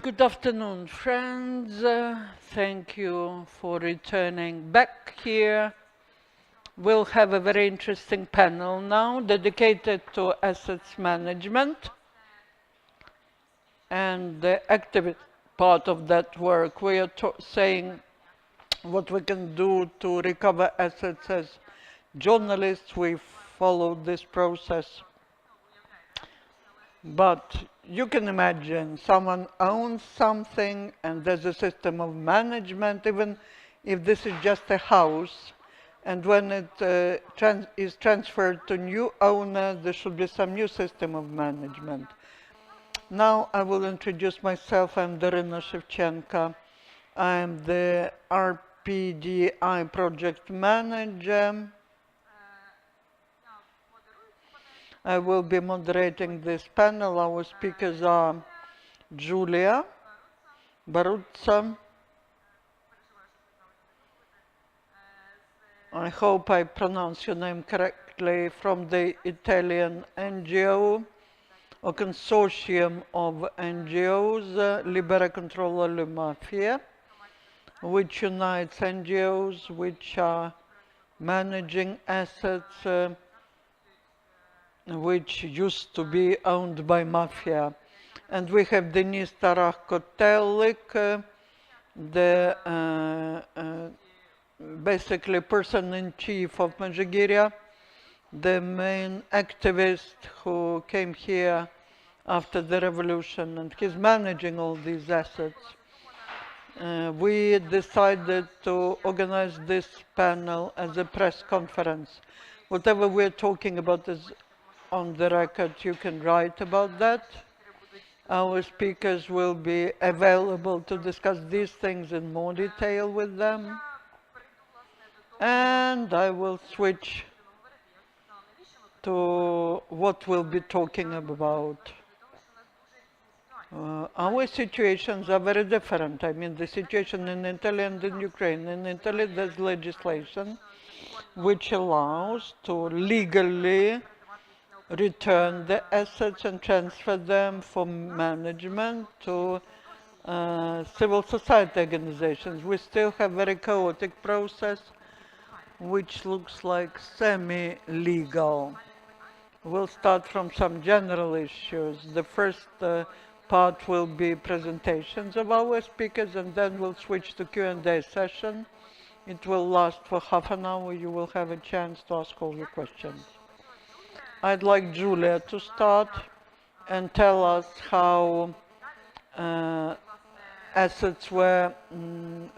Good afternoon, friends. Thank you for returning back here. We'll have a very interesting panel now dedicated to assets management. And the active part of that work, we are saying what we can do to recover assets as journalists. We followed this process. But you can imagine someone owns something and there's a system of management, even if this is just a house. And when it is transferred to new owner, there should be some new system of management. Now I will introduce myself. I'm Darina Shevchenko. I'm the RPDI project manager. I will be moderating this panel. Our speakers are Giulia Baruzza. I hope I pronounce your name correctly, from the Italian NGO or consortium of NGOs, Libera Controllo le Mafie, which unites NGOs which are managing assets which used to be owned by mafia. And we have Denise Tarach-Kotelik, the basically person-in-chief of Mezhyhirya, the main activist who came here after the revolution, and he's managing all these assets. We decided to organize this panel as a press conference. Whatever we're talking about is on the record. You can write about that. Our speakers will be available to discuss these things in more detail with them. And I will switch to what we'll be talking about. Our situations are very different. I mean, the situation in Italy and in Ukraine. In Italy, there's legislation which allows to legally return the assets and transfer them for management to civil society organizations. We still have a very chaotic process which looks like semi-legal. We'll start from some general issues. The first part will be presentations of our speakers, and then we'll switch to Q&A session. It will last for half an hour. You will have a chance to ask all your questions. I'd like Giulia to start and tell us how assets were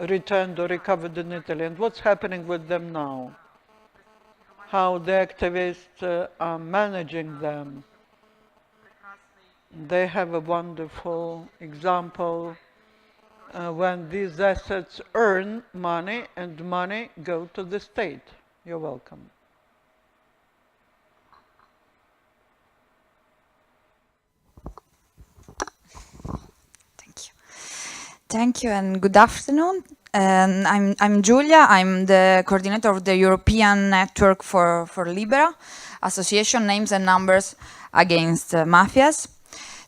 returned or recovered in Italy and what's happening with them now, how the activists are managing them. They have a wonderful example when these assets earn money and money go to the state. You're welcome. Thank you and good afternoon. I'm Giulia. I'm the coordinator of the European Network for Libera, Association Names and Numbers Against Mafias.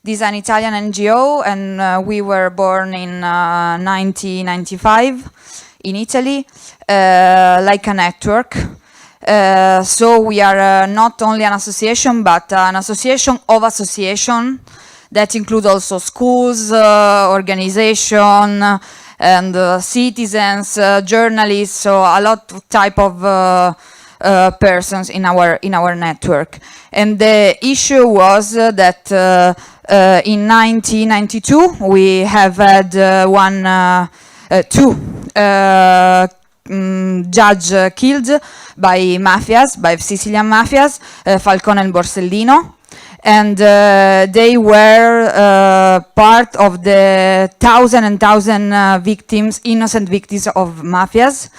This is an Italian NGO, and we were born in 1995 in Italy, like a network. So we are not only an association, but an association of association that include also schools, organization, and citizens, journalists, so a lot of type of persons in our network. And the issue was that in 1992 we have had two judges killed by mafias, by Sicilian mafias, Falcone and Borsellino. And they were part of the thousand victims, innocent victims of mafias.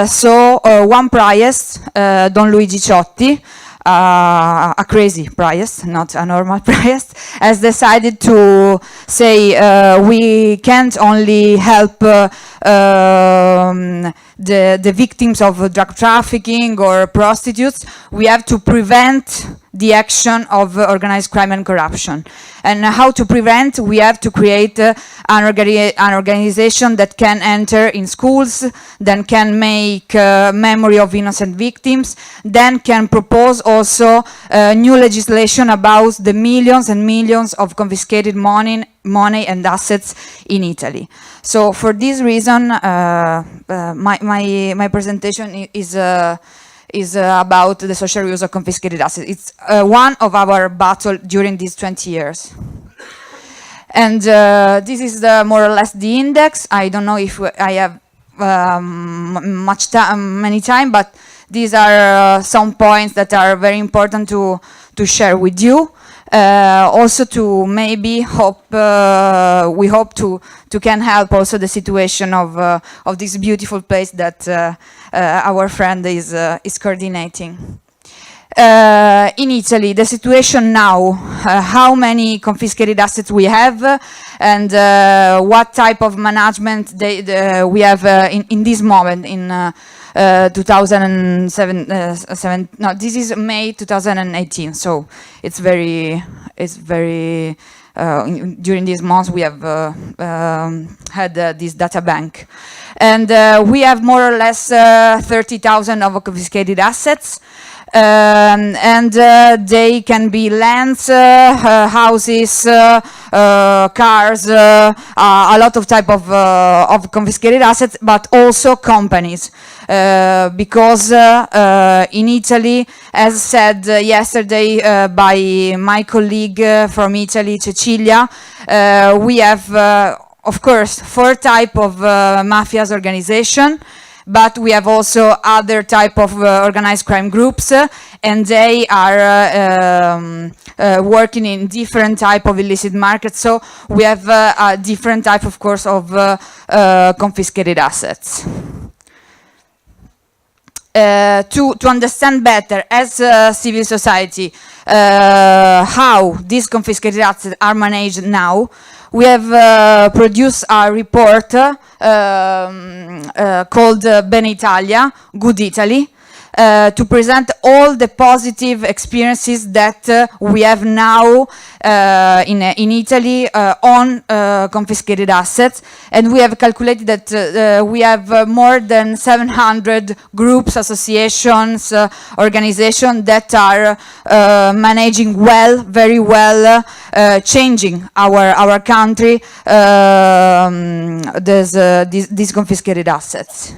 So one priest, Don Luigi Ciotti, a crazy priest, not a normal priest, has decided to say we can't only help the victims of drug trafficking or prostitutes, we have to prevent the action of organized crime and corruption. And how to prevent? We have to create an organization that can enter in schools, then can make memory of innocent victims, then can propose also new legislation about the millions and millions of confiscated money and assets in Italy. So for this reason, my presentation is about the social use of confiscated assets. It's one of our battles during these 20 years. And this is more or less the index. I don't know if I have many time, but these are some points that are very important to share with you. Also to maybe we hope to can help also the situation of this beautiful place that our friend is coordinating. In Italy, the situation now, how many confiscated assets we have, and what type of management we have in this moment in 2007. No, this is May 2018. So it's very. During these months, we have had this data bank, and we have more or less 30,000 of confiscated assets. And they can be lands, houses, cars, a lot of type of confiscated assets, but also companies. Because in Italy, as said yesterday by my colleague from Italy, Cecilia, we have, of course, 4 types of mafias organization. But we have also other type of organized crime groups, and they are working in different type of illicit markets. So we have a different type, of course, of confiscated assets. To understand better as civil society how these confiscated assets are managed now, we have produced a report called Bene Italia, Good Italy, to present all the positive experiences that we have now in Italy on confiscated assets. And we have calculated that we have more than 700 groups, associations, organizations that are managing well, very well, changing our country, these confiscated assets.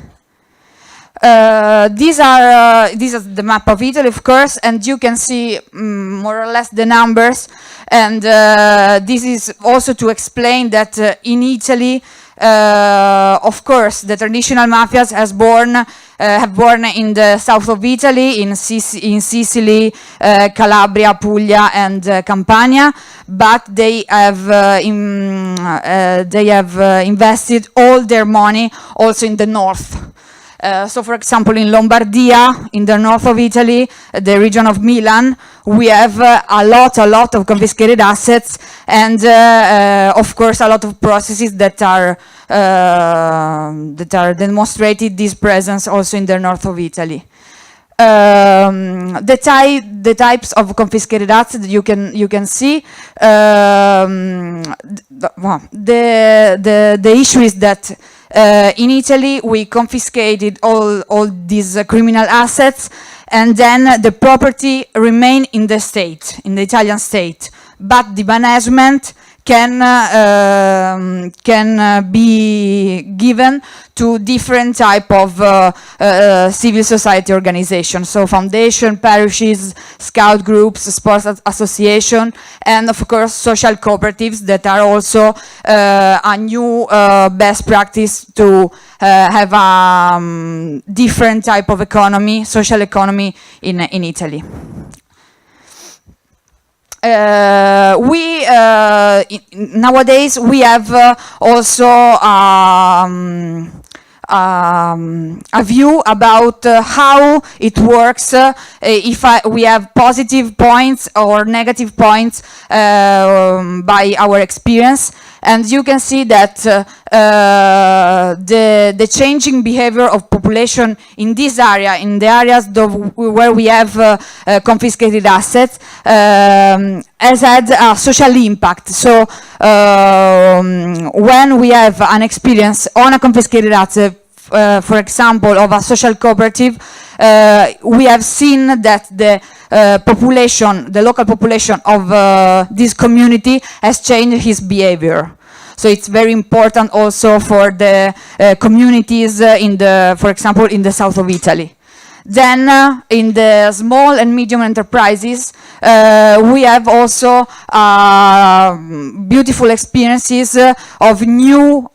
These are the map of Italy, of course, and you can see more or less the numbers. And this is also to explain that in Italy, of course, the traditional mafias have born in the south of Italy, in Sicily, Calabria, Puglia, and Campania, but they have invested all their money also in the north. So, for example, in Lombardia, in the north of Italy, the region of Milan, we have a lot of confiscated assets, and of course a lot of processes that are demonstrated this presence also in the north of Italy. The types of confiscated assets you can see. The issue is that in Italy we confiscated all these criminal assets, and then the property remain in the state, in the Italian state, but the management can be given to different type of civil society organizations, so foundation, parishes, scout groups, sports association, and of course social cooperatives that are also a new best practice to have a different type of economy, social economy in Italy. Nowadays we have also a view about how it works, if we have positive points or negative points by our experience. And you can see that the changing behavior of population in this area, in the areas where we have confiscated assets, has had a social impact. So when we have an experience on a confiscated asset, for example, of a social cooperative, we have seen that the population, the local population of this community has changed his behavior. So it's very important also for the communities for example, in the south of Italy. Then in the small and medium enterprises, we have also beautiful experiences of new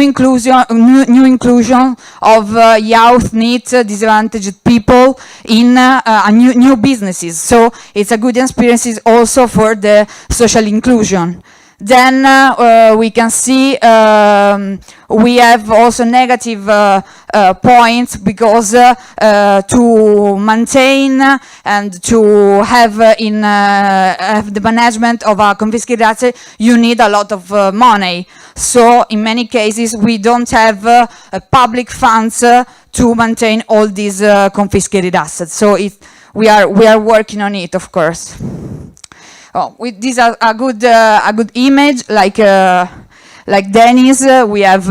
inclusion of youth, needs, disadvantaged people in new businesses. So it's a good experience also for the social inclusion. Then we can see we have also negative points, because to maintain and to have have the management of a confiscated asset, you need a lot of money. So in many cases we don't have public funds to maintain all these confiscated assets. So we are working on it, of course. Oh, with this a good image, like Dennis, we have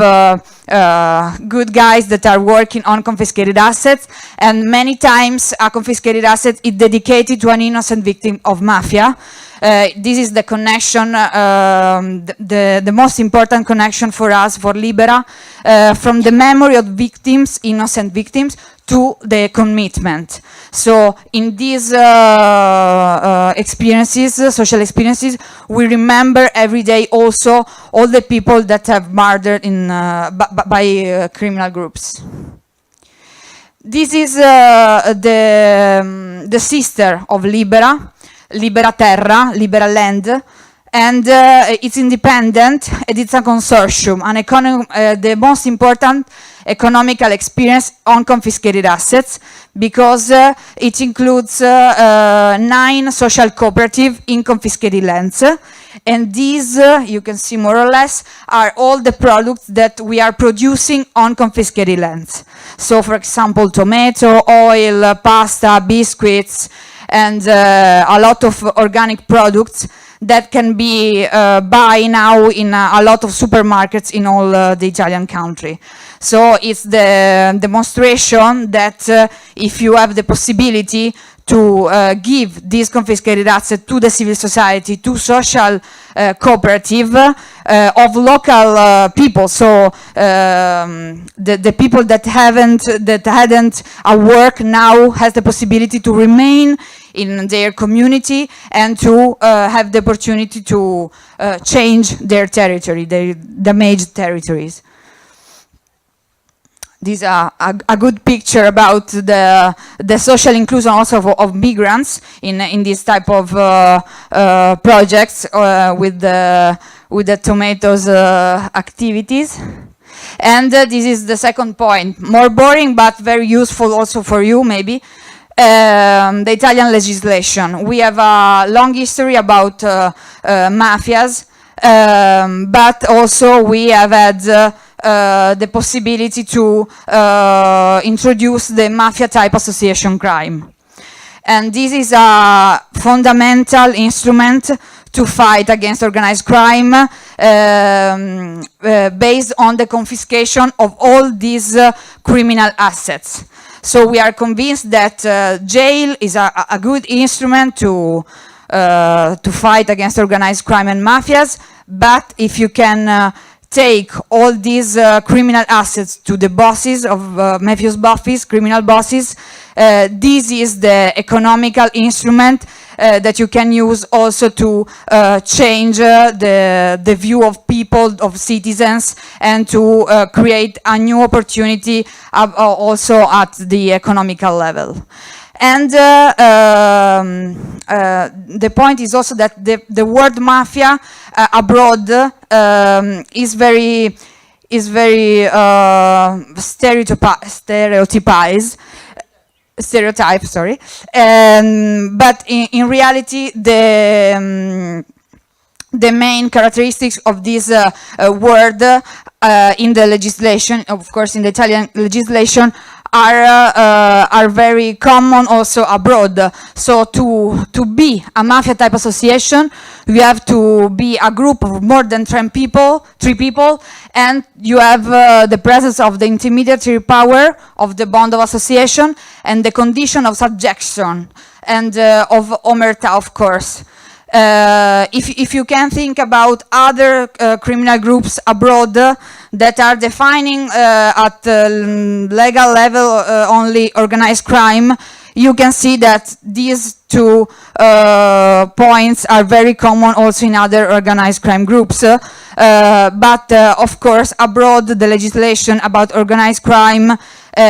good guys that are working on confiscated assets, and many times a confiscated asset is dedicated to an innocent victim of mafia. This is the connection, the most important connection for us, for Libera, from the memory of victims, innocent victims, to the commitment. So in these experiences, social experiences, we remember every day also all the people that have murdered by criminal groups. This is the sister of Libera, Libera Terra, Libera Land, and it's independent, and it's a consortium, the most important economical experience on confiscated assets, because it includes 9 social cooperatives in confiscated lands, and these, you can see more or less, are all the products that we are producing on confiscated lands. So, for example, tomato, oil, pasta, biscuits, and a lot of organic products that can be buy now in a lot of supermarkets in all the Italian country. So it's the demonstration that if you have the possibility to give these confiscated assets to the civil society, to social cooperative of local people, so the people that hadn't a work now has the possibility to remain in their community and to have the opportunity to change their territory, their damaged territories. This is a good picture about the social inclusion also of migrants in this type of projects with the tomatoes activities. And this is the second point, more boring but very useful also for you maybe. The Italian legislation. We have a long history about mafias, but also we have had the possibility to introduce the mafia type association crime. And this is a fundamental instrument to fight against organized crime based on the confiscation of all these criminal assets. So we are convinced that jail is a good instrument to fight against organized crime and mafias, but if you can take all these criminal assets to the bosses of mafious bosses, criminal bosses, this is the economical instrument that you can use also to change the view of people, of citizens, and to create a new opportunity also at the economical level. And the point is also that the word mafia abroad is very stereotype, sorry. But in reality, the the main characteristics of this word in the legislation, of course, in the Italian legislation, are very common also abroad. So to be a mafia type association, you have to be a group of more than 3 people, and you have the presence of the intermediary power of the bond of association and the condition of subjection and of omerta, of course. If you can think about other criminal groups abroad that are defining at legal level only organized crime, you can see that these 2 points are very common also in other organized crime groups. But of course, abroad, the legislation about organized crime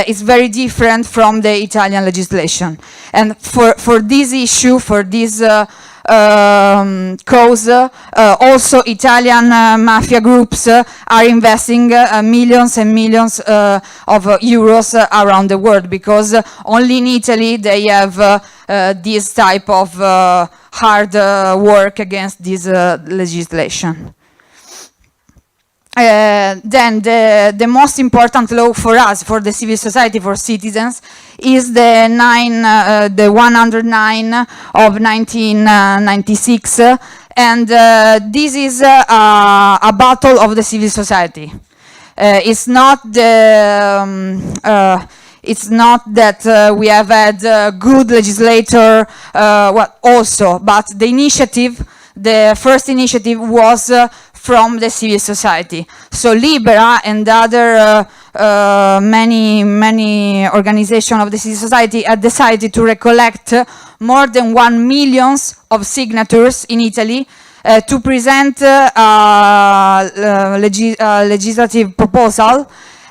is very different from the Italian legislation. And for this issue, for this cause, also Italian mafia groups are investing millions and millions of euros around the world, because only in Italy they have this type of hard work against this legislation. Then the most important law for us, for the civil society, for citizens, is the 109 of 1996, and this is a battle of the civil society. It's not that we have had good legislator, also, but the initiative, the first initiative was from the civil society. So Libera and other many organizations of the civil society had decided to recollect more than 1 million of signatures in Italy to present a legislative proposal,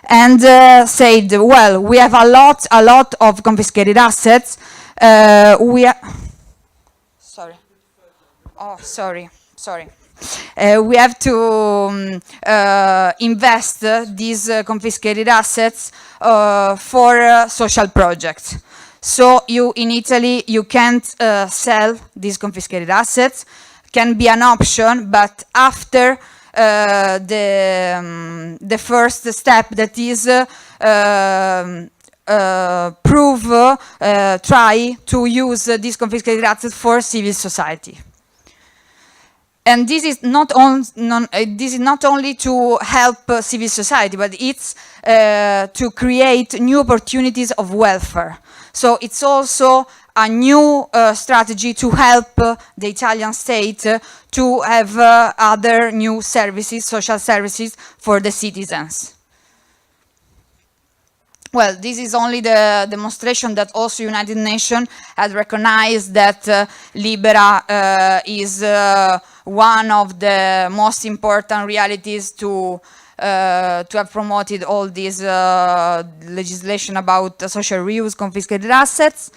and said, well, we have a lot of confiscated assets. We have to invest these confiscated assets for social projects. So in Italy, you can't sell these confiscated assets. Can be an option, but after the first step, that is try to use these confiscated assets for civil society. And this is not only to help civil society, but it's to create new opportunities of welfare. So it's also a new strategy to help the Italian state to have other new services, social services for the citizens. Well, this is only the demonstration that also United Nations has recognized that Libera is one of the most important realities to have promoted all this legislation about social reuse, confiscated assets.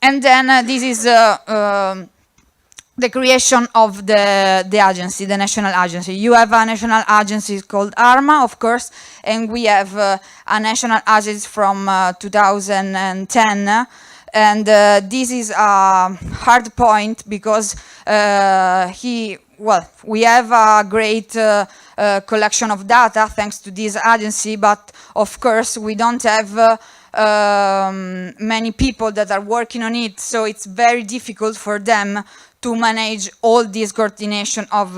And then this is the creation of the agency, the national agency. You have a national agency called ARMA, of course, and we have a national agency from 2010. And this is a hard point because we have a great collection of data thanks to this agency, but of course we don't have many people that are working on it, so it's very difficult for them to manage all this coordination of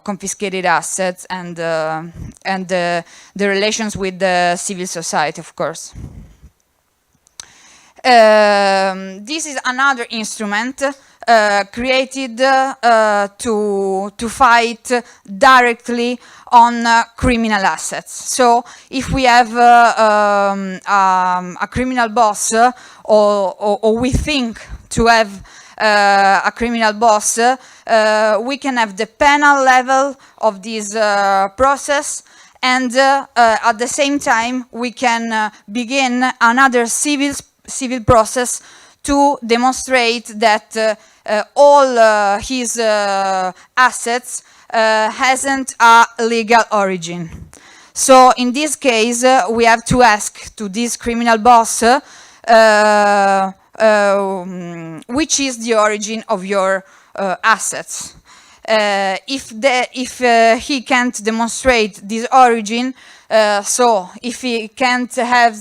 confiscated assets and the relations with the civil society, of course. This is another instrument created to fight directly on criminal assets. So if we have a criminal boss, or we think to have a criminal boss, we can have the penal level of this process, and at the same time we can begin another civil process to demonstrate that all his assets hasn't a legal origin. So in this case, we have to ask to this criminal boss, which is the origin of your assets. If he can't demonstrate this origin, so if he can't have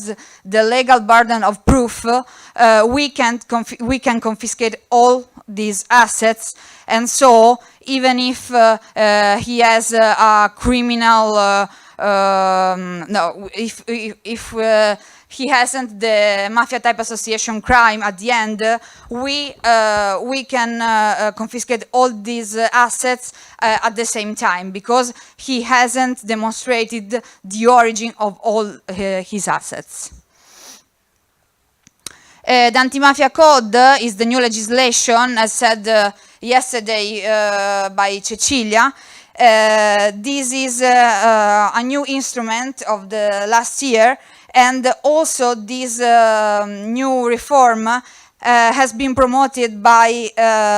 the legal burden of proof, we can confiscate all these assets, and so even if he has a criminal, no, if he hasn't the mafia type association crime at the end, we can confiscate all these assets at the same time, because he hasn't demonstrated the origin of all his assets. The Anti-Mafia Code is the new legislation, as said yesterday by Cecilia. This is a new instrument of the last year, and also this new reform has been promoted by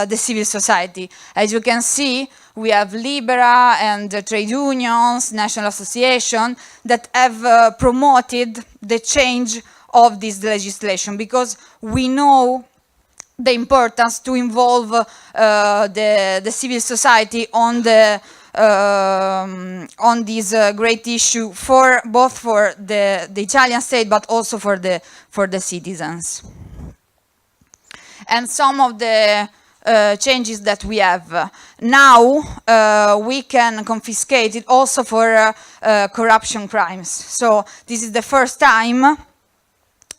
the civil society. As you can see, we have Libera and trade unions, national association that have promoted the change of this legislation, because we know the importance to involve the civil society on this great issue, for both for the Italian state but also for the citizens. And some of the changes that we have now, we can confiscate it also for corruption crimes. So this is the first time,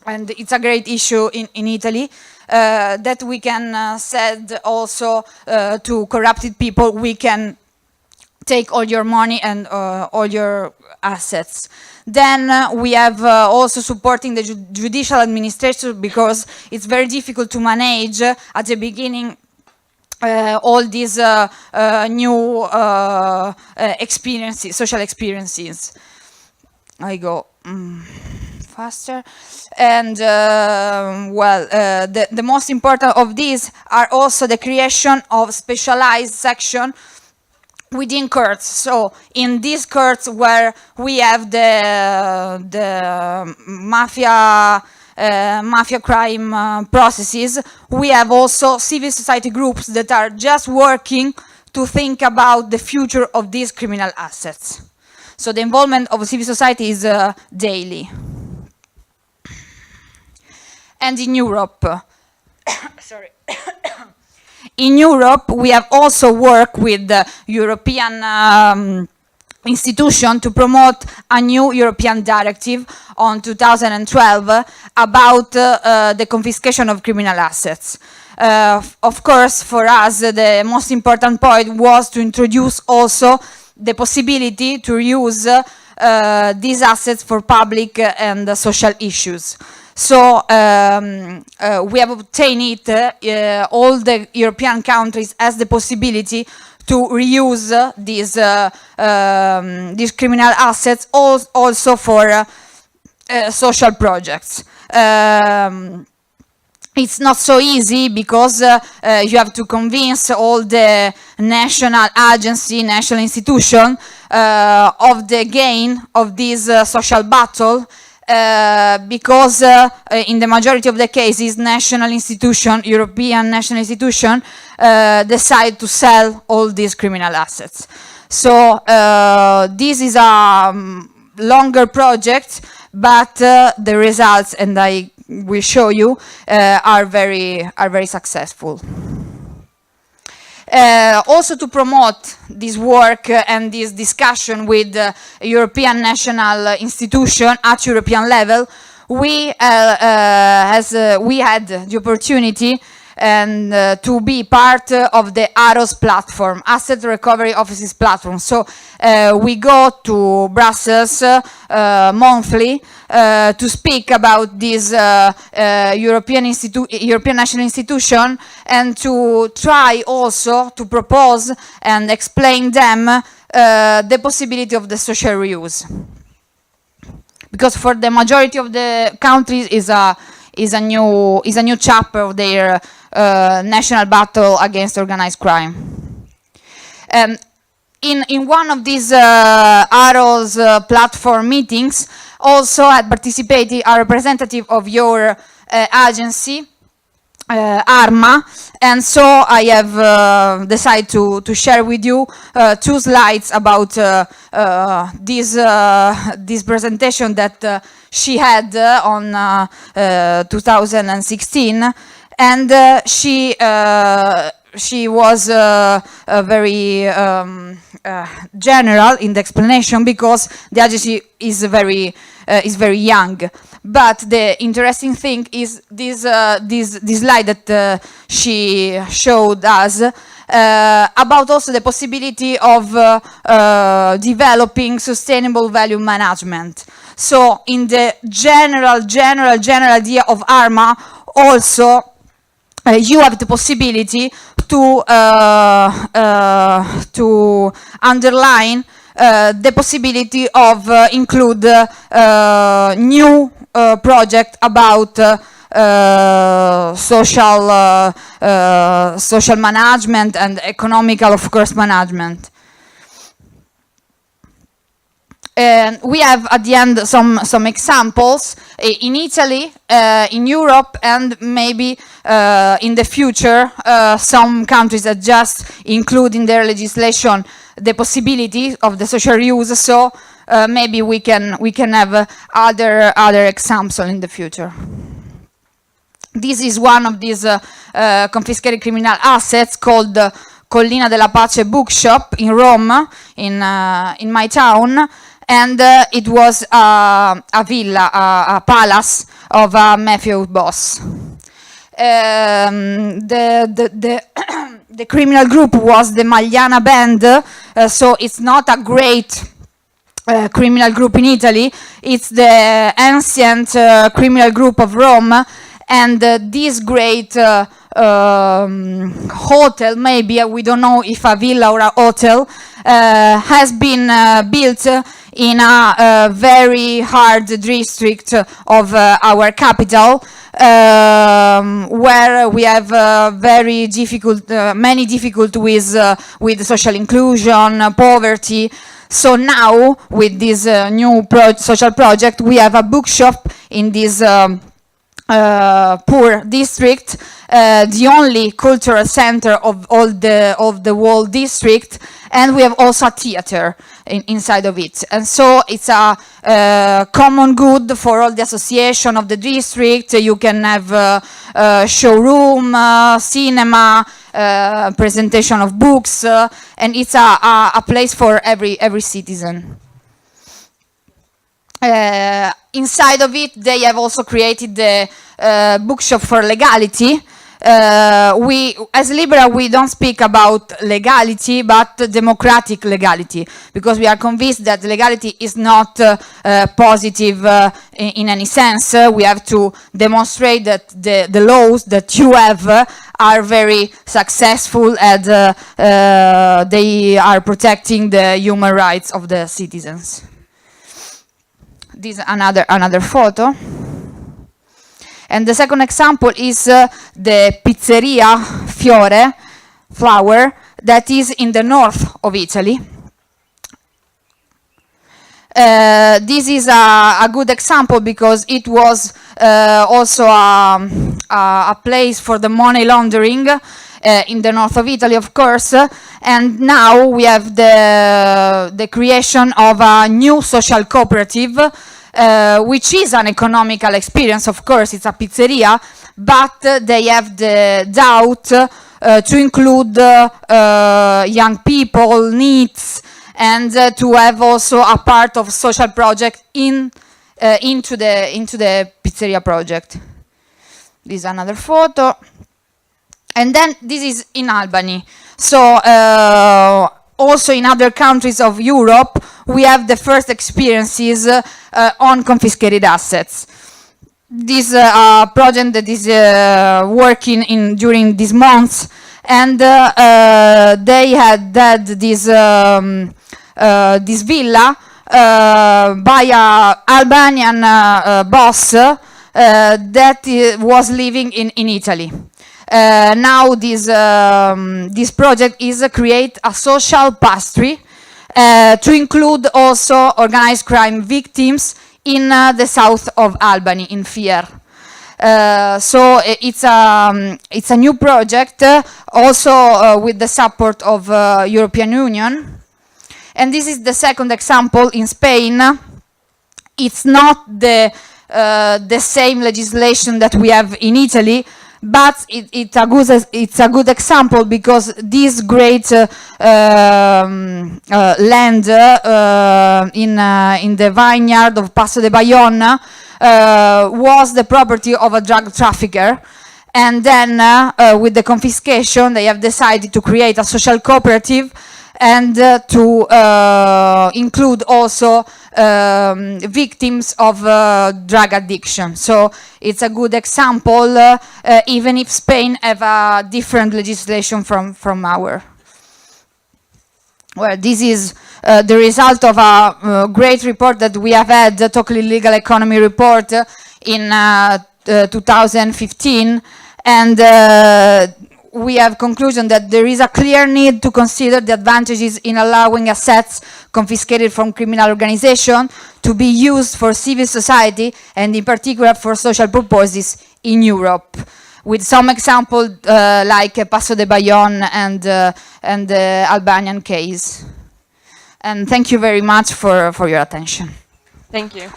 and it's a great issue in Italy, that we can said also to corrupted people, we can take all your money and all your assets. Then we have also supporting the judicial administration, because it's very difficult to manage at the beginning all these new experiences, social experiences. I go faster. And well, the most important of these are also the creation of specialized section within courts. So in these courts where we have the mafia crime processes, we have also civil society groups that are just working to think about the future of these criminal assets. So the involvement of civil society is daily. And in Europe, sorry. In Europe, we have also worked with the European institution to promote a new European directive on 2012 about the confiscation of criminal assets. Of course, for us, the most important point was to introduce also the possibility to use these assets for public and social issues. So we have obtained it, all the European countries has the possibility to reuse these criminal assets also for social projects. It's not so easy, because you have to convince all the national agency, national institution of the gain of this social battle, because in the majority of the cases, national institution, European national institution, decide to sell all these criminal assets. So this is a longer project, but the results, and I will show you, are very successful. Also to promote this work and this discussion with European national institution at European level, we had the opportunity to be part of the AROS platform, Asset Recovery Offices platform. So we go to Brussels monthly to speak about this European national institution, and to try also to propose and explain them the possibility of the social reuse. Because for the majority of the countries is a new chapter of their national battle against organized crime. In one of these AROS platform meetings, also had participated a representative of your agency, Arma, and so I have decided to share with you 2 slides about this presentation that she had on 2016, and she was very general in the explanation because the agency is very young. But the interesting thing is this slide that she showed us about also the possibility of developing sustainable value management. So in the general idea of ARMA, also you have the possibility to underline the possibility of include new project about social management and economical, of course, management. And we have at the end some examples in Italy, in Europe, and maybe in the future some countries that just include in their legislation the possibility of the social use. So maybe we can have other examples in the future. This is one of these confiscated criminal assets called Collina della Pace Bookshop in Rome, in my town. And it was a villa, a palace of a mafia boss. The criminal group was the Magliana band, so it's not a great criminal group in Italy. It's the ancient criminal group of Rome, and this great hotel, maybe we don't know if a villa or a hotel, has been built in a very hard district of our capital, where we have many difficulties with social inclusion, poverty. So now, with this new social project, we have a bookshop in this poor district, the only cultural center of the whole district, and we have also a theater inside of it. And so it's a common good for all the association of the district. You can have showroom, cinema, presentation of books, and it's a place for every citizen. Inside of it, they have also created the bookshop for legality. We, as liberal, we don't speak about legality, but democratic legality, because we are convinced that legality is not positive in any sense. We have to demonstrate that the laws that you have are very successful, and they are protecting the human rights of the citizens. This is another photo. And the second example is the Pizzeria Flower that is in the north of Italy. This is a good example because it was also a place for the money laundering in the north of Italy, of course, and now we have the creation of a new social cooperative, which is an economical experience. Of course, it's a pizzeria, but they have the doubt to include young people needs, and to have also a part of social project into the pizzeria project. This is another photo. And then this is in Albany. So also in other countries of Europe, we have the first experiences on confiscated assets. This project that is working during these months, and they had this villa by an Albanian boss that was living in Italy. Now this project is create a social pastry to include also organized crime victims in the south of Albany, in Fier. It's a new project, also with the support of European Union. And this is the second example in Spain. It's not the same legislation that we have in Italy, but it's a good example because this great land in the vineyard of Passo de Bayonne was the property of a drug trafficker. And then with the confiscation, they have decided to create a social cooperative and to include also victims of drug addiction. So it's a good example, even if Spain have a different legislation from our. Well, this is the result of a great report that we have had, the Totally Legal Economy report in 2015, and we have conclusion that there is a clear need to consider the advantages in allowing assets confiscated from criminal organization to be used for civil society and in particular for social purposes in Europe. With some example like Passo de Bayonne and the Albanian case. And thank you very much for your attention. Thank you.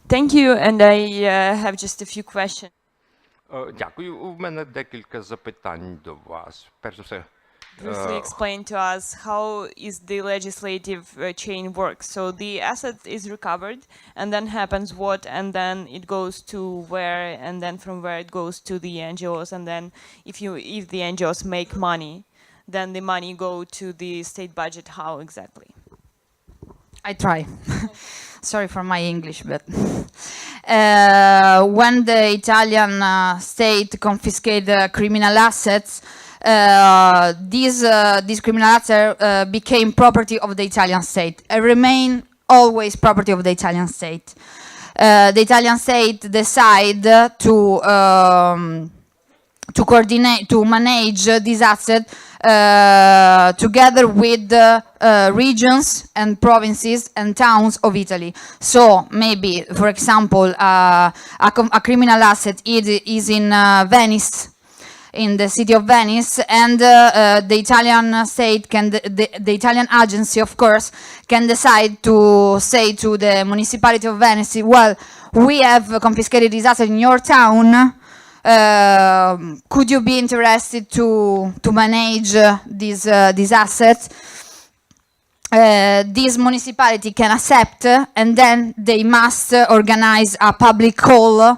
Thank you, and I have just a few questions. Дякую. У мене декілька запитань до вас. Перш за все, Briefly explain to us how is the legislative chain works. So the asset is recovered, and then happens what, and then it goes to where, and then from where it goes to the NGOs, and then if the NGOs make money, then the money go to the state budget. How exactly? I try. Sorry for my English, but when the Italian state confiscated criminal assets, these criminal assets became property of the Italian state and remain always property of the Italian state. The Italian state decide to coordinate, to manage these assets together with regions and provinces and towns of Italy. So maybe, for example, a criminal asset is in Venice, in the city of Venice, and the Italian state can, the Italian agency, of course, can decide to say to the municipality of Venice, well, we have confiscated this asset in your town. Could you be interested to manage these assets? This municipality can accept, and then they must organize a public call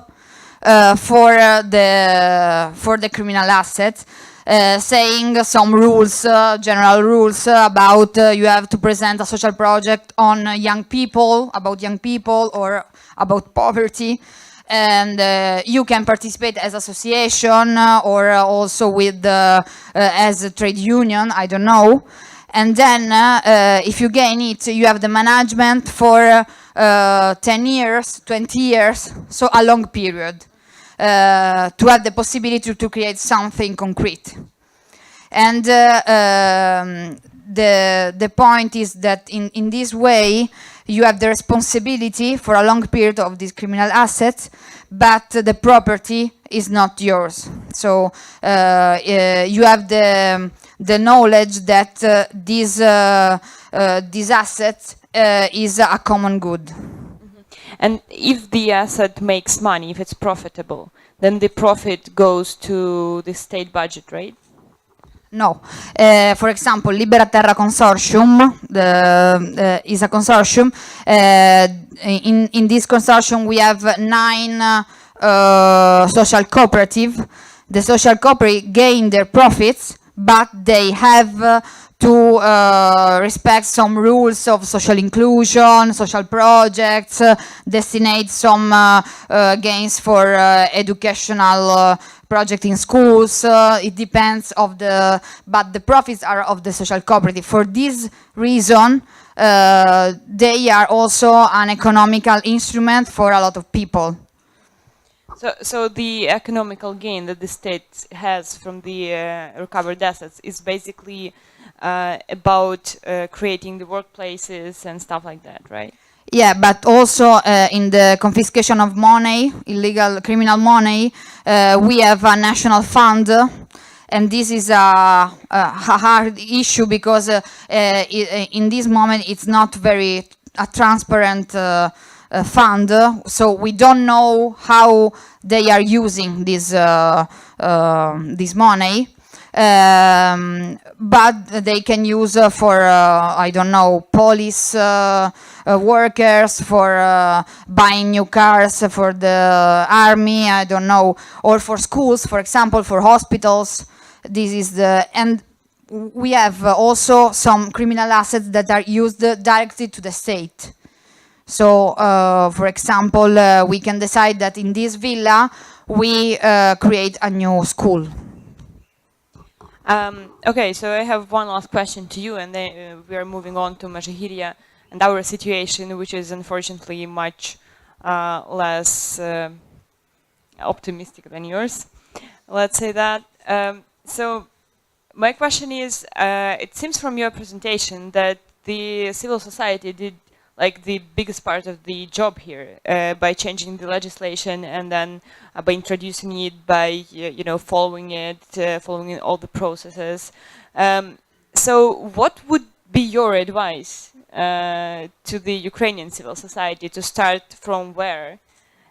for the criminal assets, saying some rules, general rules about you have to present a social project on young people, about young people, or about poverty. And you can participate as association or also with as a trade union, I don't know. And then if you gain it, you have the management for 10 years, 20 years, so a long period to have the possibility to create something concrete. And the point is that in this way, you have the responsibility for a long period of these criminal assets, but the property is not yours. So you have the knowledge that these assets is a common good. And if the asset makes money, if it's profitable, then the profit goes to the state budget, right? No. For example, Libera Terra Consortium is a consortium. In this consortium, we have 9 social cooperative. The social cooperative gain their profits, but they have to respect some rules of social inclusion, social projects, destinate some gains for educational project in schools. It depends of but the profits are of the social cooperative. For this reason, they are also an economical instrument for a lot of people. So the economical gain that the state has from the recovered assets is basically about creating the workplaces and stuff like that, right? Yeah, but also in the confiscation of money, illegal criminal money, we have a national fund, and this is a hard issue because in this moment it's not very a transparent fund, so we don't know how they are using this money. But they can use for I don't know, police workers, for buying new cars for the army, I don't know, or for schools, for example, for hospitals. This is the, and we have also some criminal assets that are used directly to the state. So, for example, we can decide that in this villa we create a new school. Okay, so I have one last question to you, and then we are moving on to Mezhyhirya and our situation, which is unfortunately much less optimistic than yours. Let's say that. So my question is, it seems from your presentation that the civil society did like the biggest part of the job here by changing the legislation and then by introducing it, by following it, following all the processes. So what would be your advice to the Ukrainian civil society to start from where,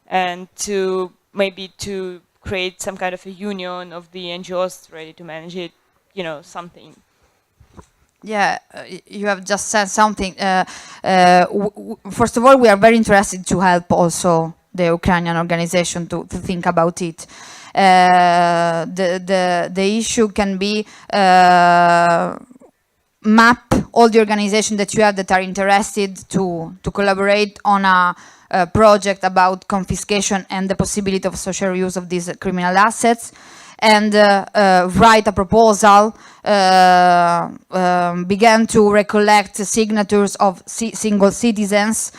and to maybe to create some kind of a union of the NGOs ready to manage it, something? Yeah, you have just said something. First of all, we are very interested to help also the Ukrainian organization to think about it. The issue can be map all the organizations that you have that are interested to collaborate on a project about confiscation and the possibility of social use of these criminal assets, and write a proposal, began to recollect signatures of single citizens,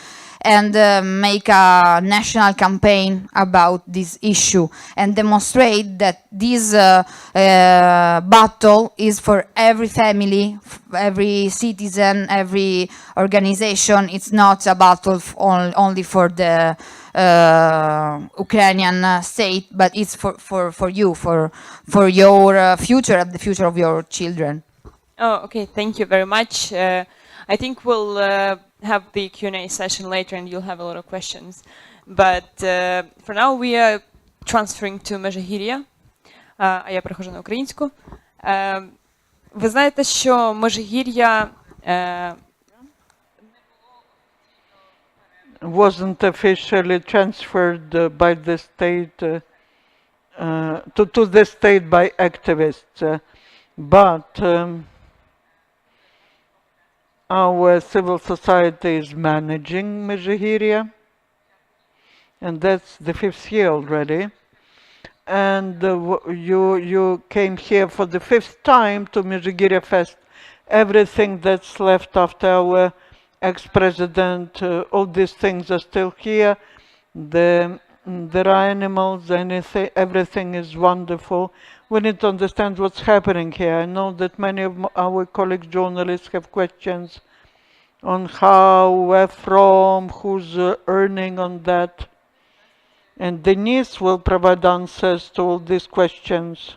and make a national campaign about this issue and demonstrate that this battle is for every family, every citizen, every organization. It's not a battle only for the Ukrainian state, but it's for you, for your future and the future of your children. Oh, okay. Thank you very much. I think we'll have the Q&A session later, and you'll have a lot of questions. But for now, we are transferring to Mezhyhirya. А я перехожу на українську. Ви знаєте, що Mezhyhirya wasn't officially transferred by the state to the state by activists, but our civil society is managing Mezhyhirya, and that's the 5th year already. And you came here for the 5th time to Mezhyhirya Fest. Everything that's left after our ex-president, all these things are still here. There are animals, anything, everything is wonderful. We need to understand what's happening here. I know that many of our colleagues, journalists, have questions on how, where from, who's earning on that. And Denise will provide answers to all these questions.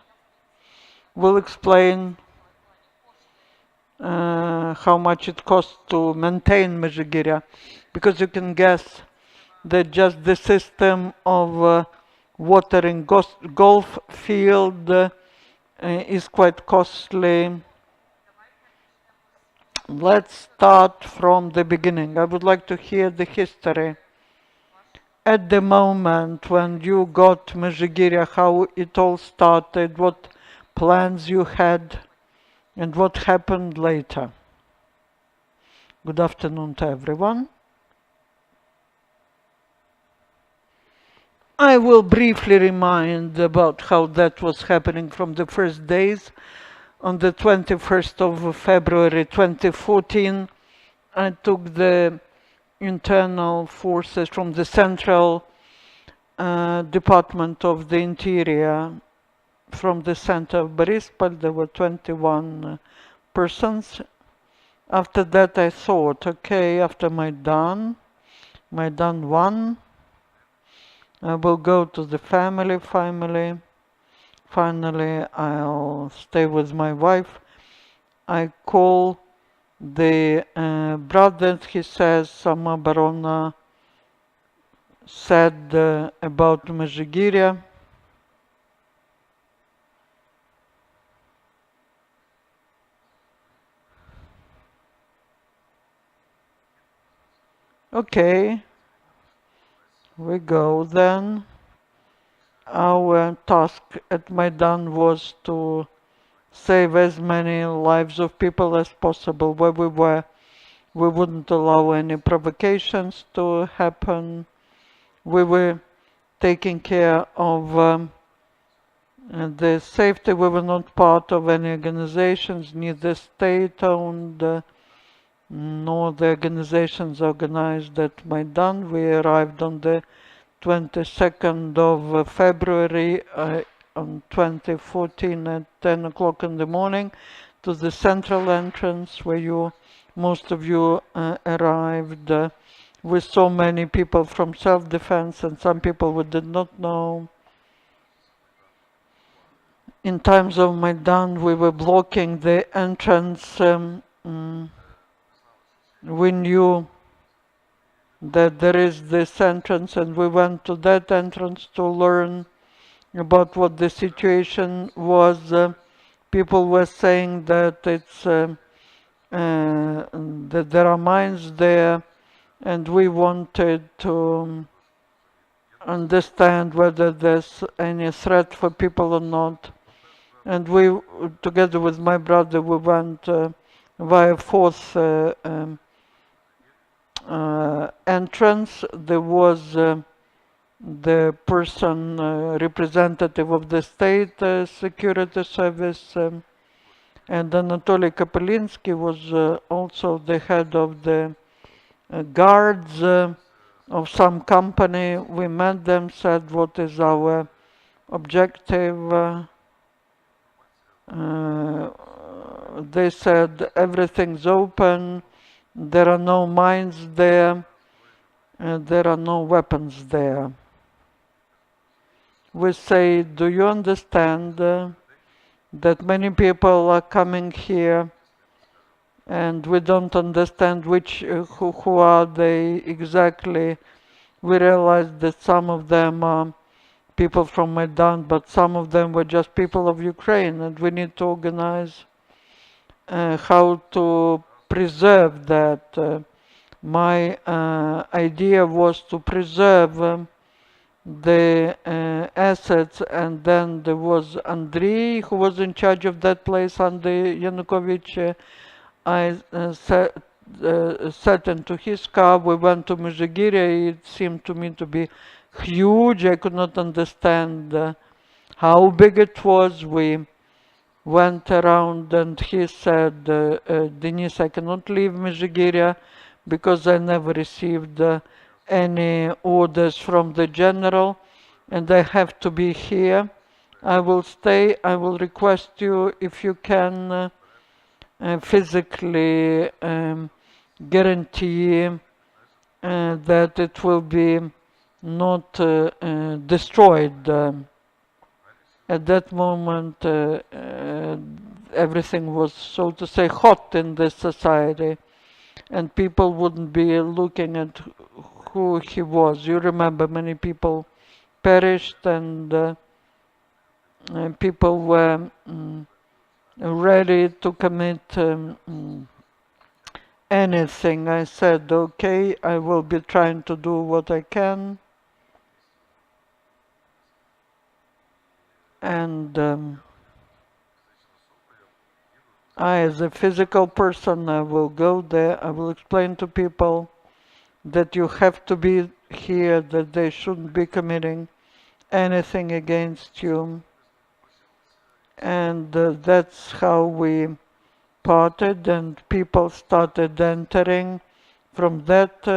We'll explain how much it costs to maintain Mezhyhirya, because you can guess that just the system of watering golf field is quite costly. Let's start from the beginning. I would like to hear the history. At the moment when you got Mezhyhirya, how it all started, what plans you had, and what happened later. Good afternoon to everyone. I will briefly remind about how that was happening from the first days. On the 21st of February 2014, I took the internal forces from the Central Department of the Interior from the center of Borispol. There were 21 persons. After that I thought, okay, after Maidan 1, I will go to the family. Finally, I'll stay with my wife. I call the brother. He says, Sama Barona said about Mezhyhirya. Okay, we go then. Our task at Maidan was to save as many lives of people as possible where we were. We wouldn't allow any provocations to happen. We were taking care of the safety. We were not part of any organizations, neither state-owned nor the organizations organized at Maidan. We arrived on the 22nd of February on 2014 at 10 o'clock in the morning to the central entrance where most of you arrived. We saw many people from self-defense and some people we did not know. In times of Maidan, we were blocking the entrance. We knew that there is this entrance and we went to that entrance to learn about what the situation was. People were saying that that there are mines there, and we wanted to understand whether there's any threat for people or not. And we, together with my brother, we went via fourth entrance. There was the person representative of the state security service, and Anatoly Kapelinsky was also the head of the guards of some company. We met them, said what is our objective. They said everything's open, there are no mines there, there are no weapons there. We say, do you understand that many people are coming here and we don't understand who are they exactly? We realized that some of them are people from Maidan, but some of them were just people of Ukraine, and we need to organize how to preserve that. My idea was to preserve the assets, and then there was Andriy who was in charge of that place under Yanukovych. I sat into his car. We went to Mezhyhirya. It seemed to me to be huge. I could not understand how big it was. We went around and he said, Denis, I cannot leave Mezhyhirya because I never received any orders from the general and I have to be here. I will stay. I will request you if you can physically guarantee that it will be not destroyed. At that moment, everything was, so to say, hot in this society, and people wouldn't be looking at who he was. You remember many people perished, and people were ready to commit anything. I said, okay, I will be trying to do what I can. And I, as a physical person, I will go there. I will explain to people that you have to be here, that they shouldn't be committing anything against you. And that's how we parted, and people started entering from that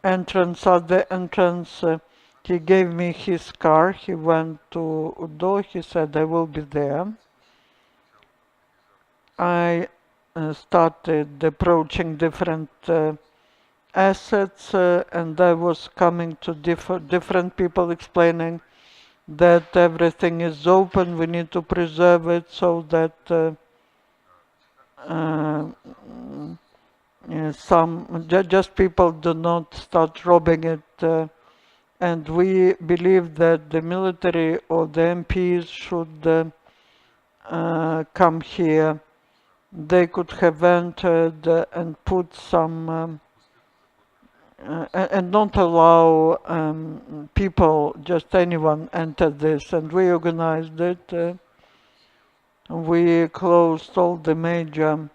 entrance. At the entrance, he gave me his car. He went to Udo. He said, I will be there. I started approaching different assets, and I was coming to different people explaining that everything is open, we need to preserve it so that uh, just people do not start robbing it. And we believe that the military or the MPs should come here. They could have entered and put some and not allow people, just anyone, enter this. And we organized it. We closed all the major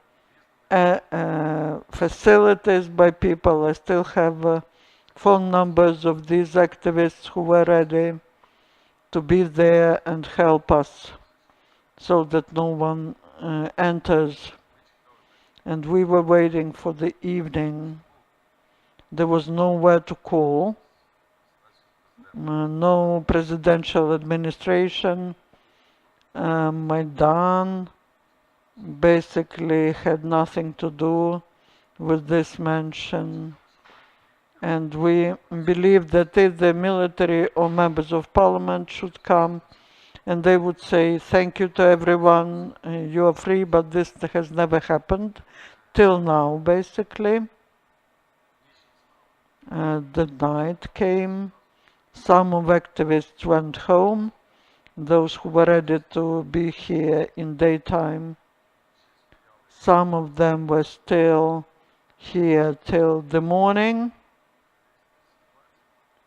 facilities by people. I still have phone numbers of these activists who were ready to be there and help us so that no one enters. And we were waiting for the evening. There was nowhere to call, no presidential administration. Maidan basically had nothing to do with this mention. And we believe that if the military or members of parliament should come and they would say thank you to everyone, you are free, but this has never happened till now, basically. The night came, some of activists went home, those who were ready to be here in daytime. Some of them were still here till the morning.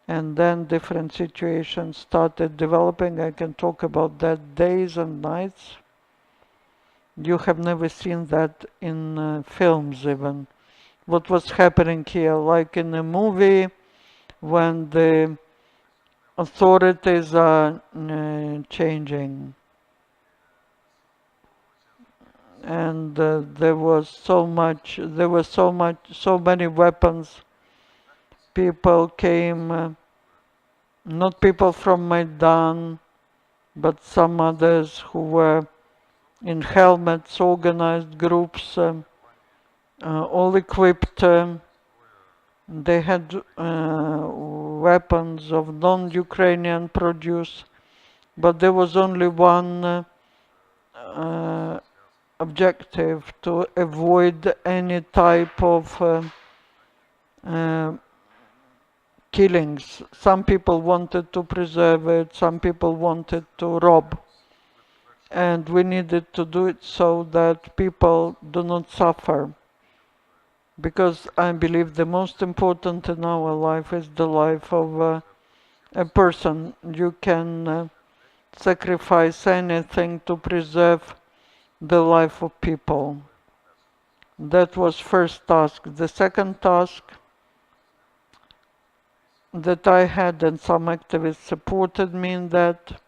And then different situations started developing. I can talk about that days and nights. You have never seen that in films even. What was happening here, like in a movie, when the authorities are changing. And there were so many weapons. People came, not people from Maidan, but some others who were in helmets, organized groups, all equipped. They had weapons of non-Ukrainian produce, but there was only one objective: to avoid any type of killings. Some people wanted to preserve it, some people wanted to rob. And we needed to do it so that people do not suffer. Because I believe the most important in our life is the life of a person. You can sacrifice anything to preserve the life of people. That was first task. The second task that I had, and some activists supported me in that,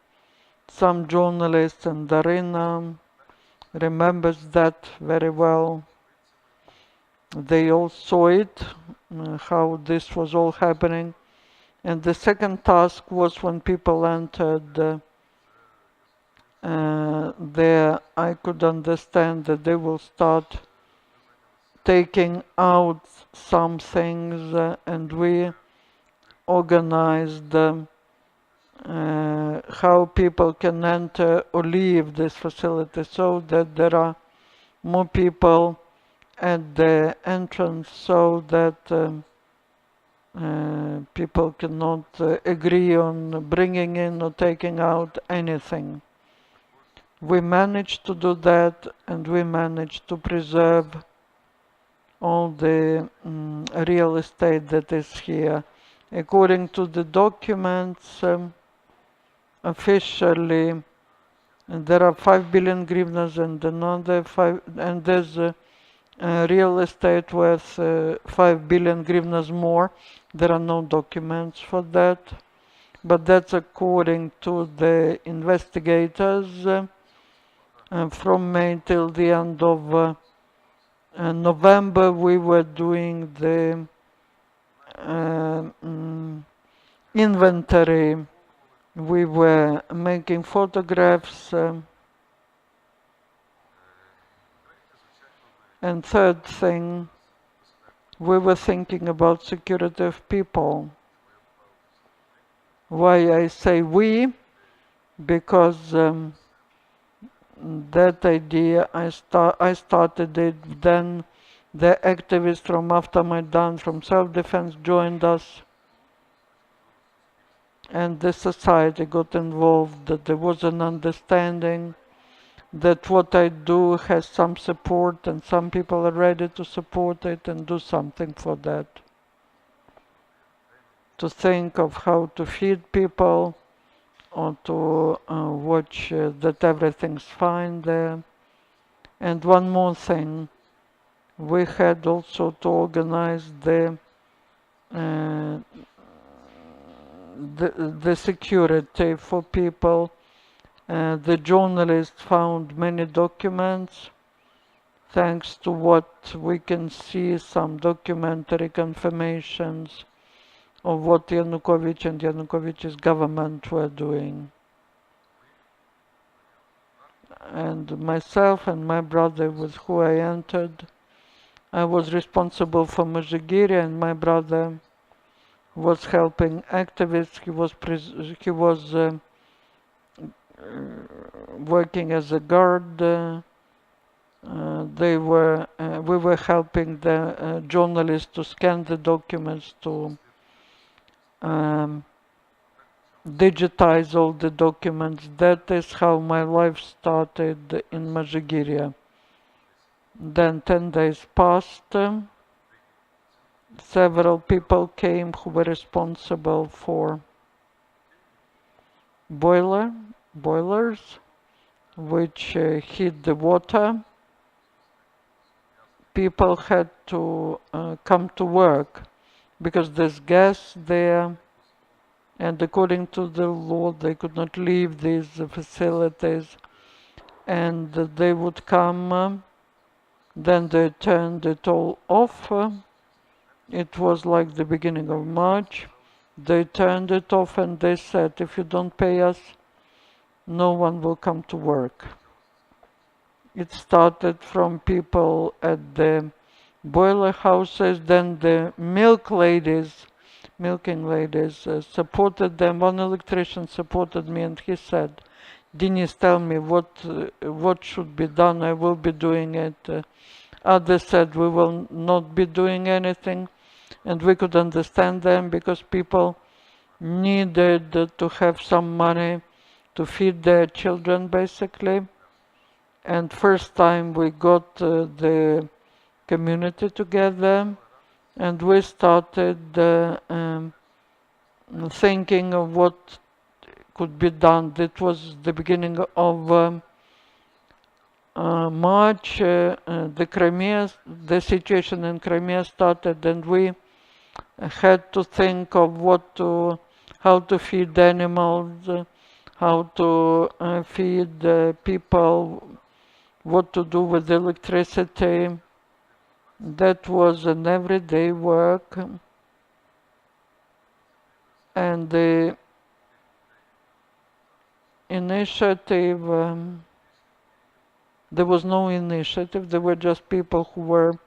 some journalists, and Darina remembers that very well. They all saw it, how this was all happening. And the second task was when people entered there, I could understand that they will start taking out some things, and we organized how people can enter or leave this facility so that there are more people at the entrance, so that people cannot agree on bringing in or taking out anything. We managed to do that, and we managed to preserve all the real estate that is here. According to the documents, officially, there are 5 billion hryvnias and another 5, and there's real estate worth 5 billion hryvnias more. There are no documents for that, but that's according to the investigators. From May till the end of November, we were doing the inventory. We were making photographs And third thing, we were thinking about security of people. Why I say we? Because that idea, I started it, then the activists from after Maidan, from self-defense joined us, and the society got involved, that there was an understanding that what I do has some support and some people are ready to support it and do something for that. To think of how to feed people or to watch that everything's fine there. And one more thing, we had also to organize uh, the security for people. The journalists found many documents. Thanks to what we can see, some documentary confirmations of what Yanukovych and Yanukovych's government were doing. And myself and my brother, with who I entered, I was responsible for Mezhyhirya, and my brother was helping activists. He was working as a guard. We were helping the journalists to scan the documents, to digitize all the documents. That is how my life started in Mezhyhirya. Then 10 days passed. Several people came who were responsible for boilers, which heat the water. People had to come to work because there's gas there, and according to the law they could not leave these facilities, and they would come, then they turned it all off. It was like the beginning of March. They turned it off and they said, if you don't pay us, no one will come to work. It started from people at the boiler houses, then the milking ladies supported them. One electrician supported me and he said, Denis, tell me what should be done, I will be doing it. Others said we will not be doing anything, and we could understand them because people needed to have some money to feed their children, basically. And first time we got the community together, and we started thinking of what could be done. That was the beginning of March. The situation in Crimea started, and we had to think of how to feed animals, how to feed people, what to do with electricity. That was an everyday work. And the initiative, there was no initiative, there were just people who were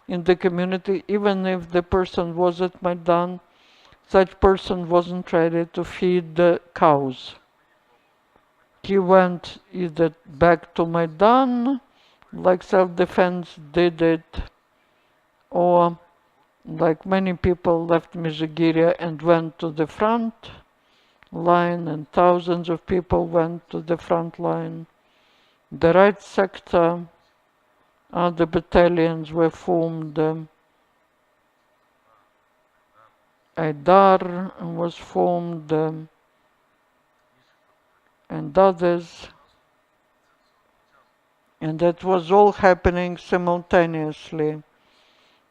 in the community. Even if the person was at Maidan, such person wasn't ready to feed the cows. He went either back to Maidan, like self-defense did it, or like many people left Mezhyhirya and went to the front line, and thousands of people went to the front line. The right sector, other battalions were formed. Aidar was formed, and others. And that was all happening simultaneously.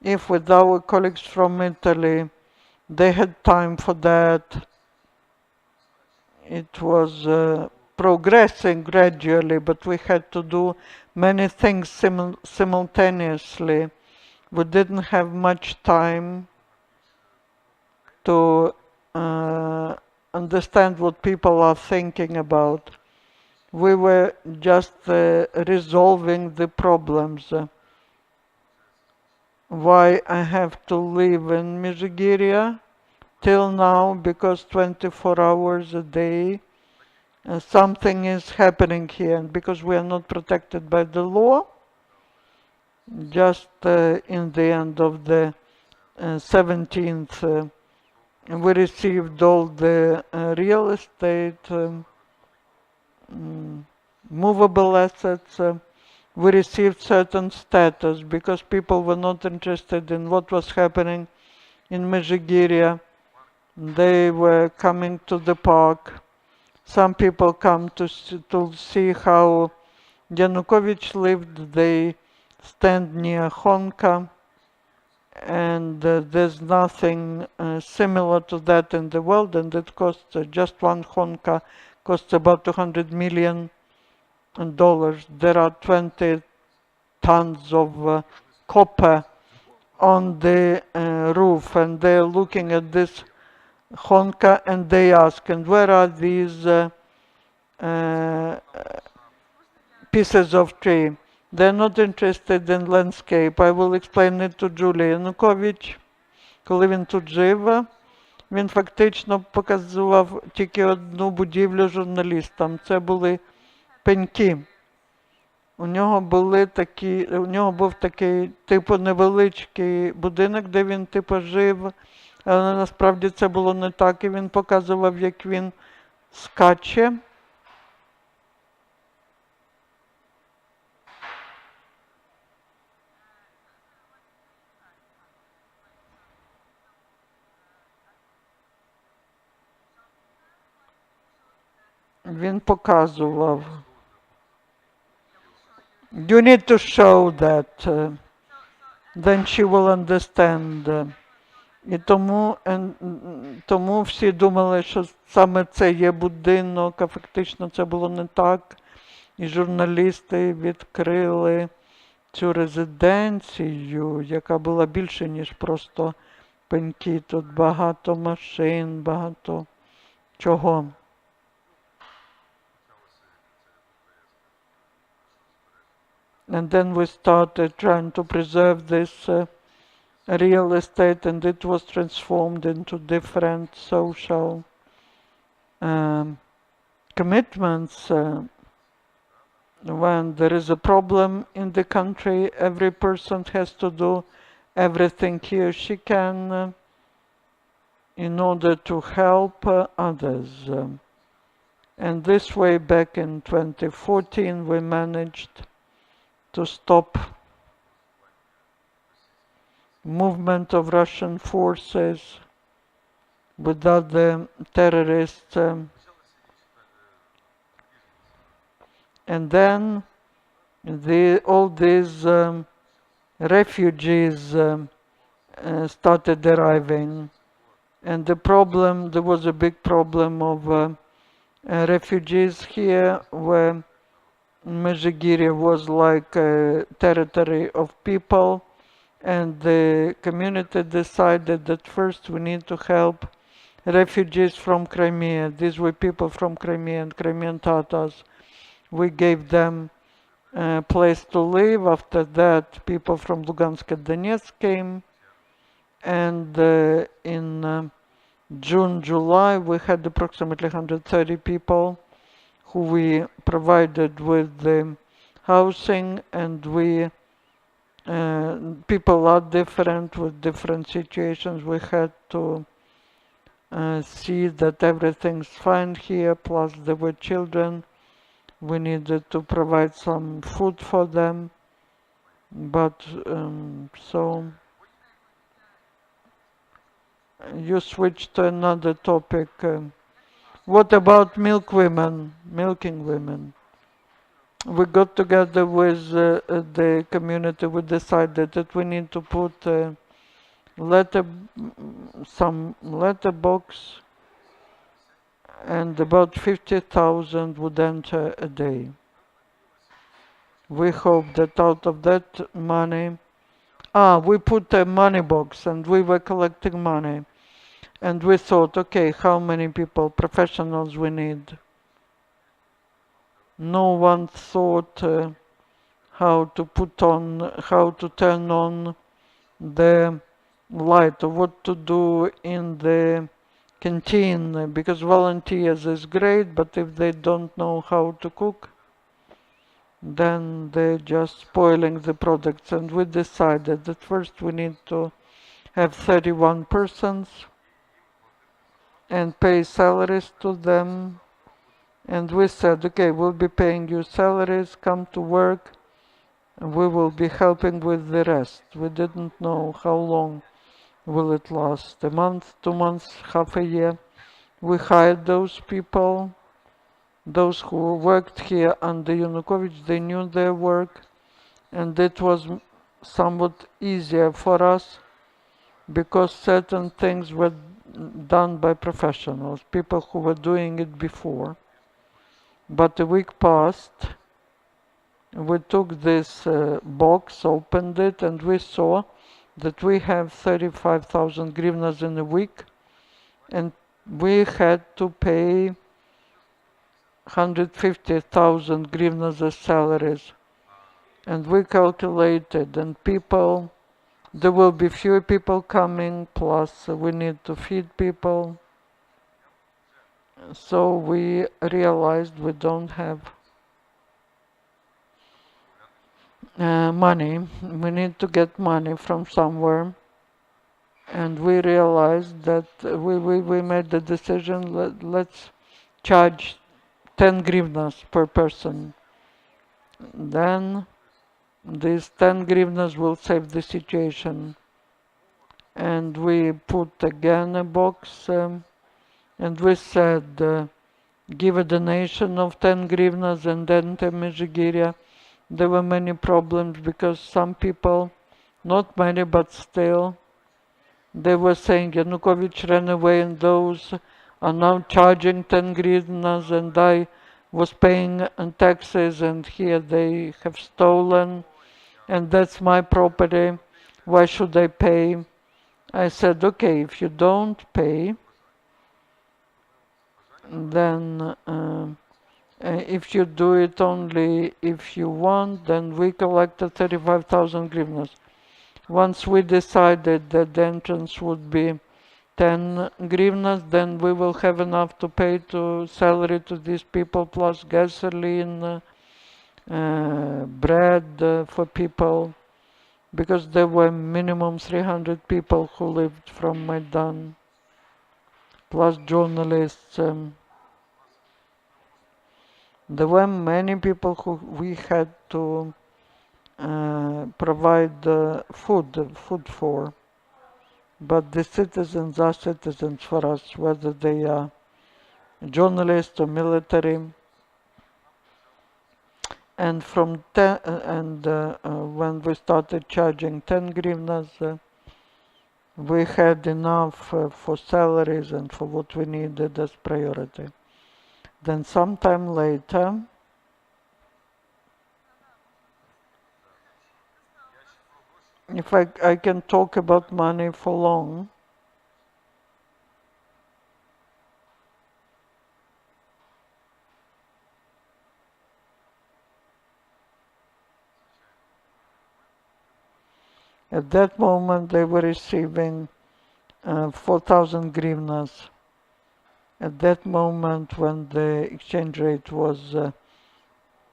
If with our colleagues from Italy, they had time for that, it was progressing gradually, but we had to do many things simultaneously. We didn't have much time to understand what people are thinking about. We were just resolving the problems. why I have to live in Mezhyhirya till now, because 24 hours a day something is happening here, and because we are not protected by the law, just in the end of the 17th, we received all the real estate, movable assets. We received certain status because people were not interested in what was happening in Mezhyhirya. They were coming to the park. Some people come to see how Yanukovych lived. They stand near Honka, and there's nothing similar to that in the world, and it costs just one Honka costs about $200 million. There are 20 tons of copper on the roof, and they're looking at this Honka and they ask, and where are these uh, pieces of tree? They're not interested in landscape. I will explain it to Julia. Янукович, коли він тут жив, він фактично показував тільки одну будівлю журналістам. Це були пеньки. У нього був такий типу невеличкий будинок, де він типу жив, але насправді це було не так, і він показував, як він скаче. Він показував. You need to show that, then she will understand. І тому всі думали, що саме це є будинок, а фактично це було не так. І журналісти відкрили цю резиденцію, яка була більше, ніж просто пеньки. Тут багато машин, багато чого. And then we started trying to preserve this real estate, and it was transformed into different social commitments. When there is a problem in the country, every person has to do everything he or she can in order to help others. And this way, back in 2014, we managed to stop movement of Russian forces with other terrorists. And then all these refugees started arriving. And there was a big problem of refugees here, where Mezhyhirya was like a territory of people, and the community decided that first we need to help refugees from Crimea. These were people from Crimea and Crimean Tatars. We gave them a place to live. After that, people from Lugansk and Donetsk came, and in June, July, we had approximately 130 people who we provided with the housing, and people are different with different situations. We had to see that everything's fine here, plus there were children. We needed to provide some food for them, but so you switch to another topic. What about milking women? We got together with the community. We decided that we need to put some letterbox, and about 50,000 would enter a day. We hope that out of that money, we put a money box, and we were collecting money. And we thought, okay, how many people, professionals we need? No one thought how to turn on the light of what to do in the canteen, because volunteers is great, but if they don't know how to cook, then they're just spoiling the products. And we decided that first we need to have 31 persons and pay salaries to them. And we said, okay, we'll be paying you salaries, come to work, and we will be helping with the rest. We didn't know how long will it last, a month, 2 months, half a year. We hired those people, those who worked here under Yanukovych, they knew their work, and it was somewhat easier for us because certain things were done by professionals, people who were doing it before. But a week passed, we took this box, opened it, and we saw that we have 35,000 hryvnias in a week, and we had to pay 150,000 hryvnias as salaries. And we calculated, and people, there will be fewer people coming, plus we need to feed people. So we realized we don't have money. We need to get money from somewhere. And we realized that we made the decision, let's charge 10 hryvnias per person. Then these 10 hryvnias will save the situation. And we put again a box, and we said, give a donation of 10 hryvnias, and then to Mezhyhirya. There were many problems because some people, not many but still, they were saying Yanukovych ran away and those are now charging 10 hryvnias, and I was paying taxes and here they have stolen and that's my property. Why should I pay? I said, okay, if you don't pay, then if you do it only if you want, then we collected 35,000 hryvnias. Once we decided that the entrance would be 10 hryvnias, then we will have enough to pay to salary to these people, plus gasoline, bread for people, because there were minimum 300 people who lived from Maidan, plus journalists. There were many people who we had to provide food for. But the citizens are citizens for us, whether they are journalists or military. And when we started charging 10 hryvnias, we had enough for salaries and for what we needed as priority. Then sometime later, if I can talk about money for long, at that moment they were receiving 4,000 hryvnias. At that moment when the exchange rate was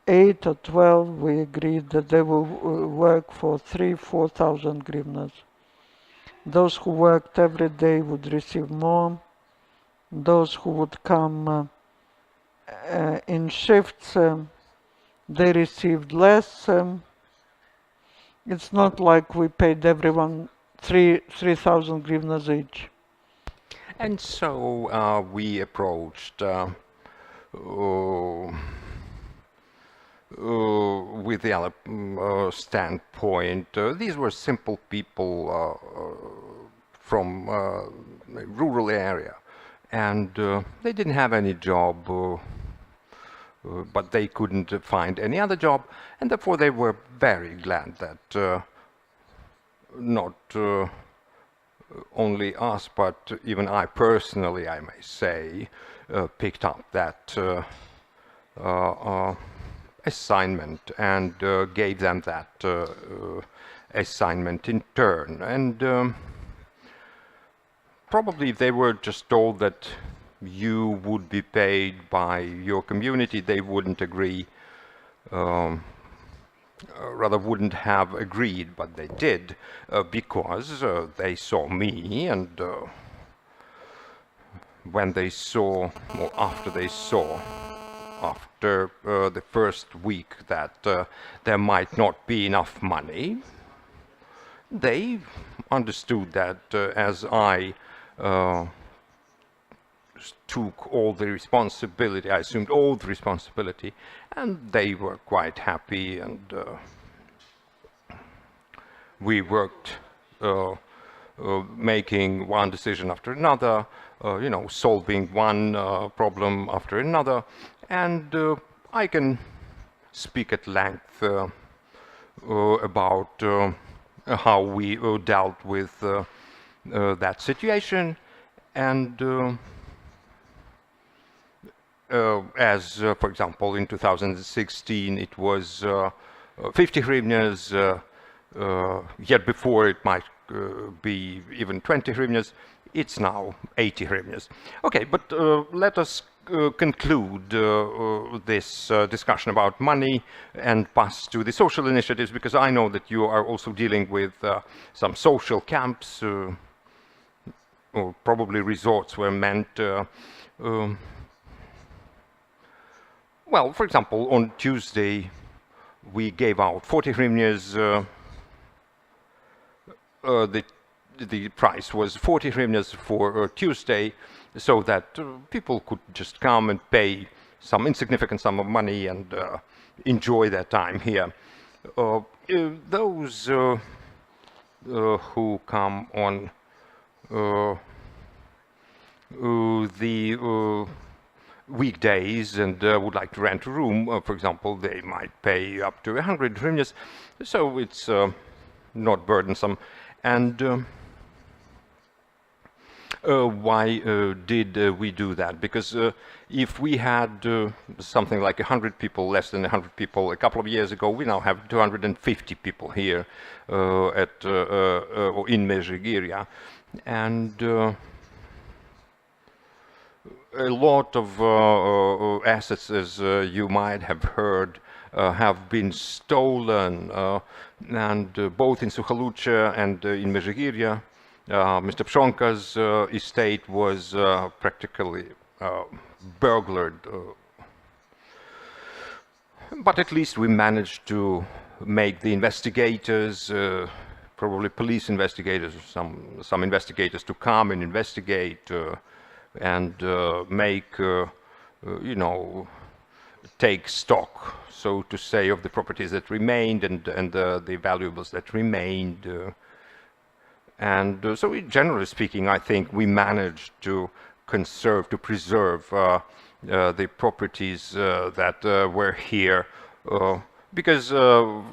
8 or 12, we agreed that they will work for 4,000 hryvnias. Those who worked every day would receive more. Those who would come in shifts, they received less. It's not like we paid everyone 3,000 hryvnias each. And so we approached with the other standpoint. These were simple people from rural area, and they didn't have any job, but they couldn't find any other job, and therefore they were very glad that not only us, but even I personally, I may say, picked up that assignment and gave them that assignment in turn. And probably if they were just told that you would be paid by your community, they wouldn't agree, rather wouldn't have agreed, but they did, because they saw me, and when they saw, or after they saw, after the first week that there might not be enough money, they understood that as I took all the responsibility, I assumed all the responsibility, and they were quite happy, and we worked making one decision after another, you know, solving one problem after another, and I can speak at length about how we dealt with that situation, and as, for example, in 2016 it was 50 hryvnias, yet before it might be even 20 hryvnias, it's now 80 hryvnias. Okay, but let us conclude this discussion about money and pass to the social initiatives, because I know that you are also dealing with some social camps, or probably resorts were meant. Well, for example, on Tuesday we gave out 40 hryvnias. The price was 40 hryvnias for Tuesday, so that people could just come and pay some insignificant sum of money and enjoy their time here. Those who come on the weekdays and would like to rent a room, for example, they might pay up to 100 hryvnias, so it's not burdensome. And why did we do that? Because if we had something like 100 people, less than 100 people a couple of years ago, we now have 250 people here at in Mezhyhirya, and a lot of assets, as you might have heard, have been stolen, and both in Sukhalucha and in Mezhyhirya, Mr. Pshonka's estate was practically burglared. But at least we managed to make the investigators, probably police investigators, some investigators, to come and investigate and make, you know, take stock, so to say, of the properties that remained and the valuables that remained. And so, generally speaking, I think we managed to conserve, to preserve the properties that were here, because you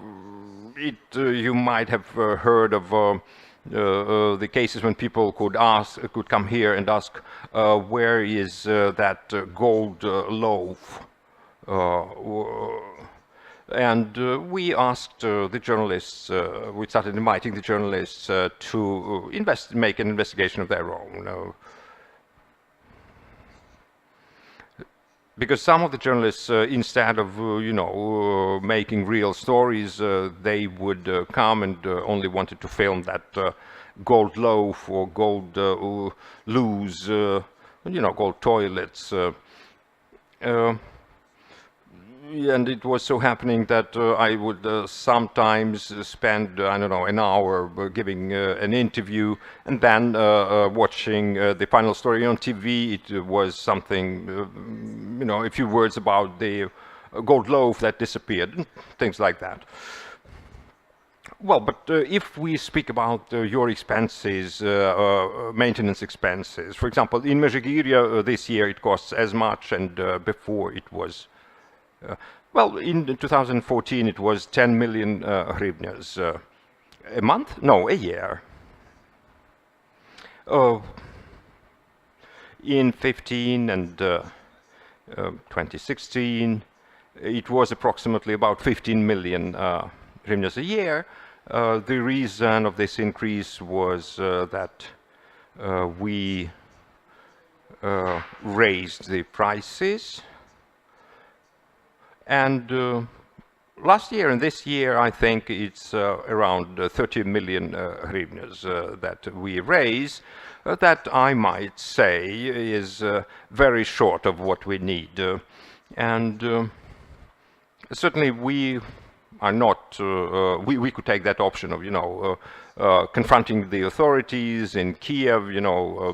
might have heard of the cases when people could come here and ask, where is that gold loaf? And we asked the journalists, we started inviting the journalists to make an investigation of their own. Because some of the journalists, instead of, you know, making real stories, they would come and only wanted to film that gold loaf or gold loos, you know, gold toilets. And it was so happening that I would sometimes spend, I don't know, an hour giving an interview, and then watching the final story on TV. It was something, you know, a few words about the gold loaf that disappeared, things like that. Well, but if we speak about your expenses, maintenance expenses, for example, in Mezhyhirya this year it costs as much, and before it was well, in 2014 it was 10 million hryvnias. A month? No, a year. In 15 and 2016 it was approximately about 15 million hryvnias a year. The reason of this increase was that we raised the prices, and last year and this year I think it's around 30 million hryvnias that we raise, that I might say is very short of what we need. And certainly we are not, we could take that option of, confronting the authorities in Kiev,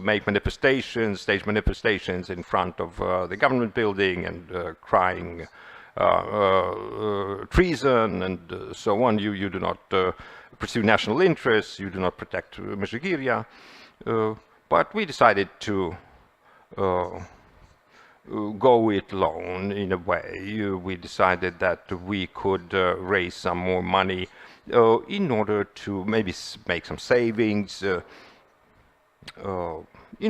make manifestations, stage manifestations in front of the government building and crying treason and so on. You do not pursue national interests, you do not protect Mezhyhirya, but we decided to go it alone in a way. We decided that we could raise some more money in order to maybe make some savings, in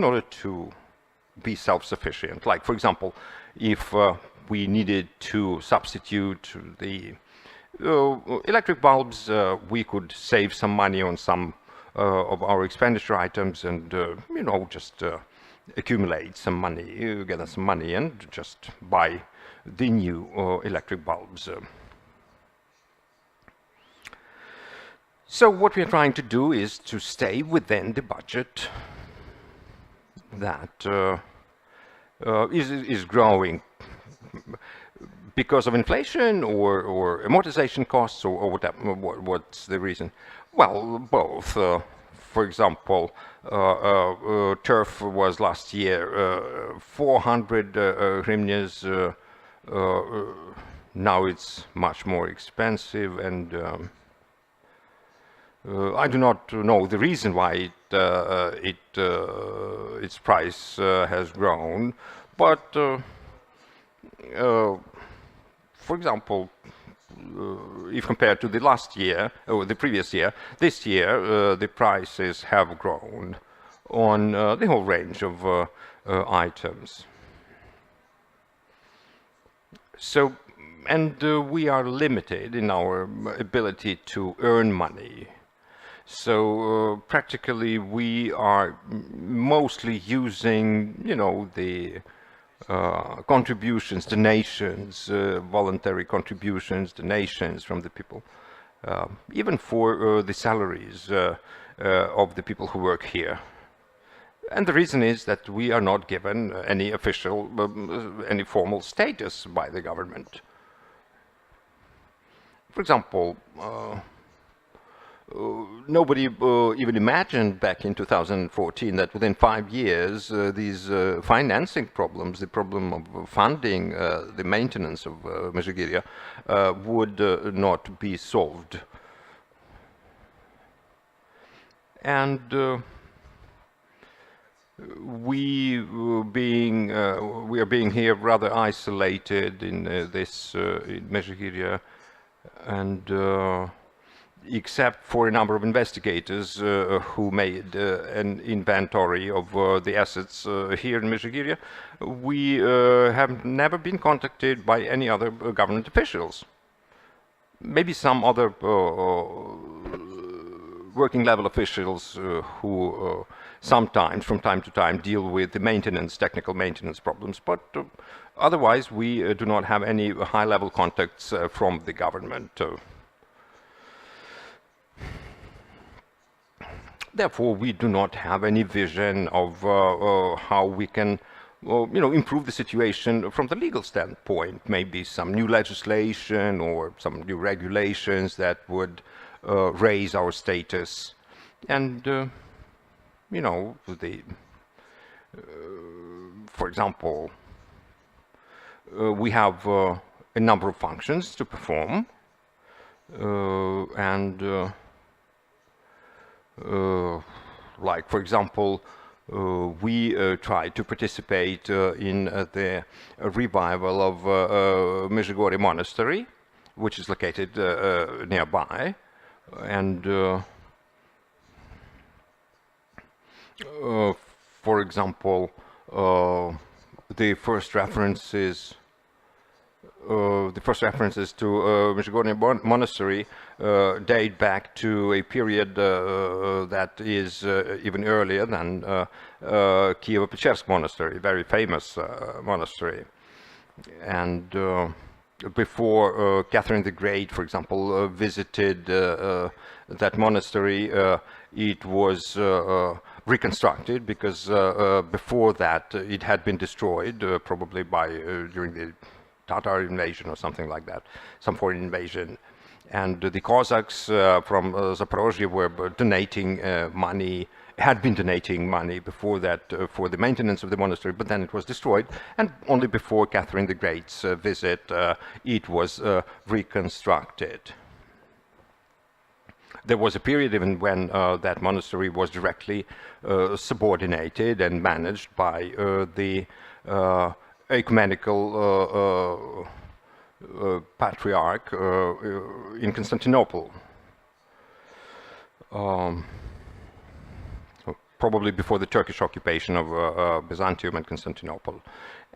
order to be self-sufficient. Like, for example, if we needed to substitute the electric bulbs, we could save some money on some of our expenditure items and, just accumulate some money, gather some money and just buy the new electric bulbs. So what we are trying to do is to stay within the budget that is growing because of inflation or amortization costs or whatever. What's the reason? Well, both. For example, turf was last year 400 hryvnias. Now it's much more expensive, and I do not know the reason why its price has grown, but for example, if compared to the last year or the previous year, this year the prices have grown on the whole range of items. So, and we are limited in our ability to earn money. So practically we are mostly using, the contributions, donations, voluntary contributions, donations from the people, even for the salaries of the people who work here. And the reason is that we are not given any official, any formal status by the government. For example, nobody even imagined back in 2014 that within 5 years these financing problems, the problem of funding the maintenance of Mezhyhirya would not be solved. And we are being here rather isolated in this in Mezhyhirya, and except for a number of investigators who made an inventory of the assets here in Mezhyhirya, we have never been contacted by any other government officials. Maybe some other working level officials who sometimes, from time to time, deal with the maintenance, technical maintenance problems, but otherwise we do not have any high-level contacts from the government. Therefore, we do not have any vision of how we can, improve the situation from the legal standpoint. Maybe some new legislation or some new regulations that would raise our status. And, for example, we have a number of functions to perform, and like, for example, we try to participate in the revival of Mezhyhirya Monastery, which is located nearby, and for example, the first references the first references to Mezhyhirya monastery date back to a period that is even earlier than Kievo-Pechersk monastery, a very famous monastery. And before Catherine the Great, for example, visited that monastery, it was reconstructed, because before that it had been destroyed, probably by during the Tatar invasion or something like that, some foreign invasion. And the Cossacks from Zaporozhye were donating money, had been donating money before that for the maintenance of the monastery, but then it was destroyed, and only before Catherine the Great's visit it was reconstructed. There was a period even when that monastery was directly subordinated and managed by the ecumenical patriarch in Constantinople. Probably before the Turkish occupation of Byzantium and Constantinople.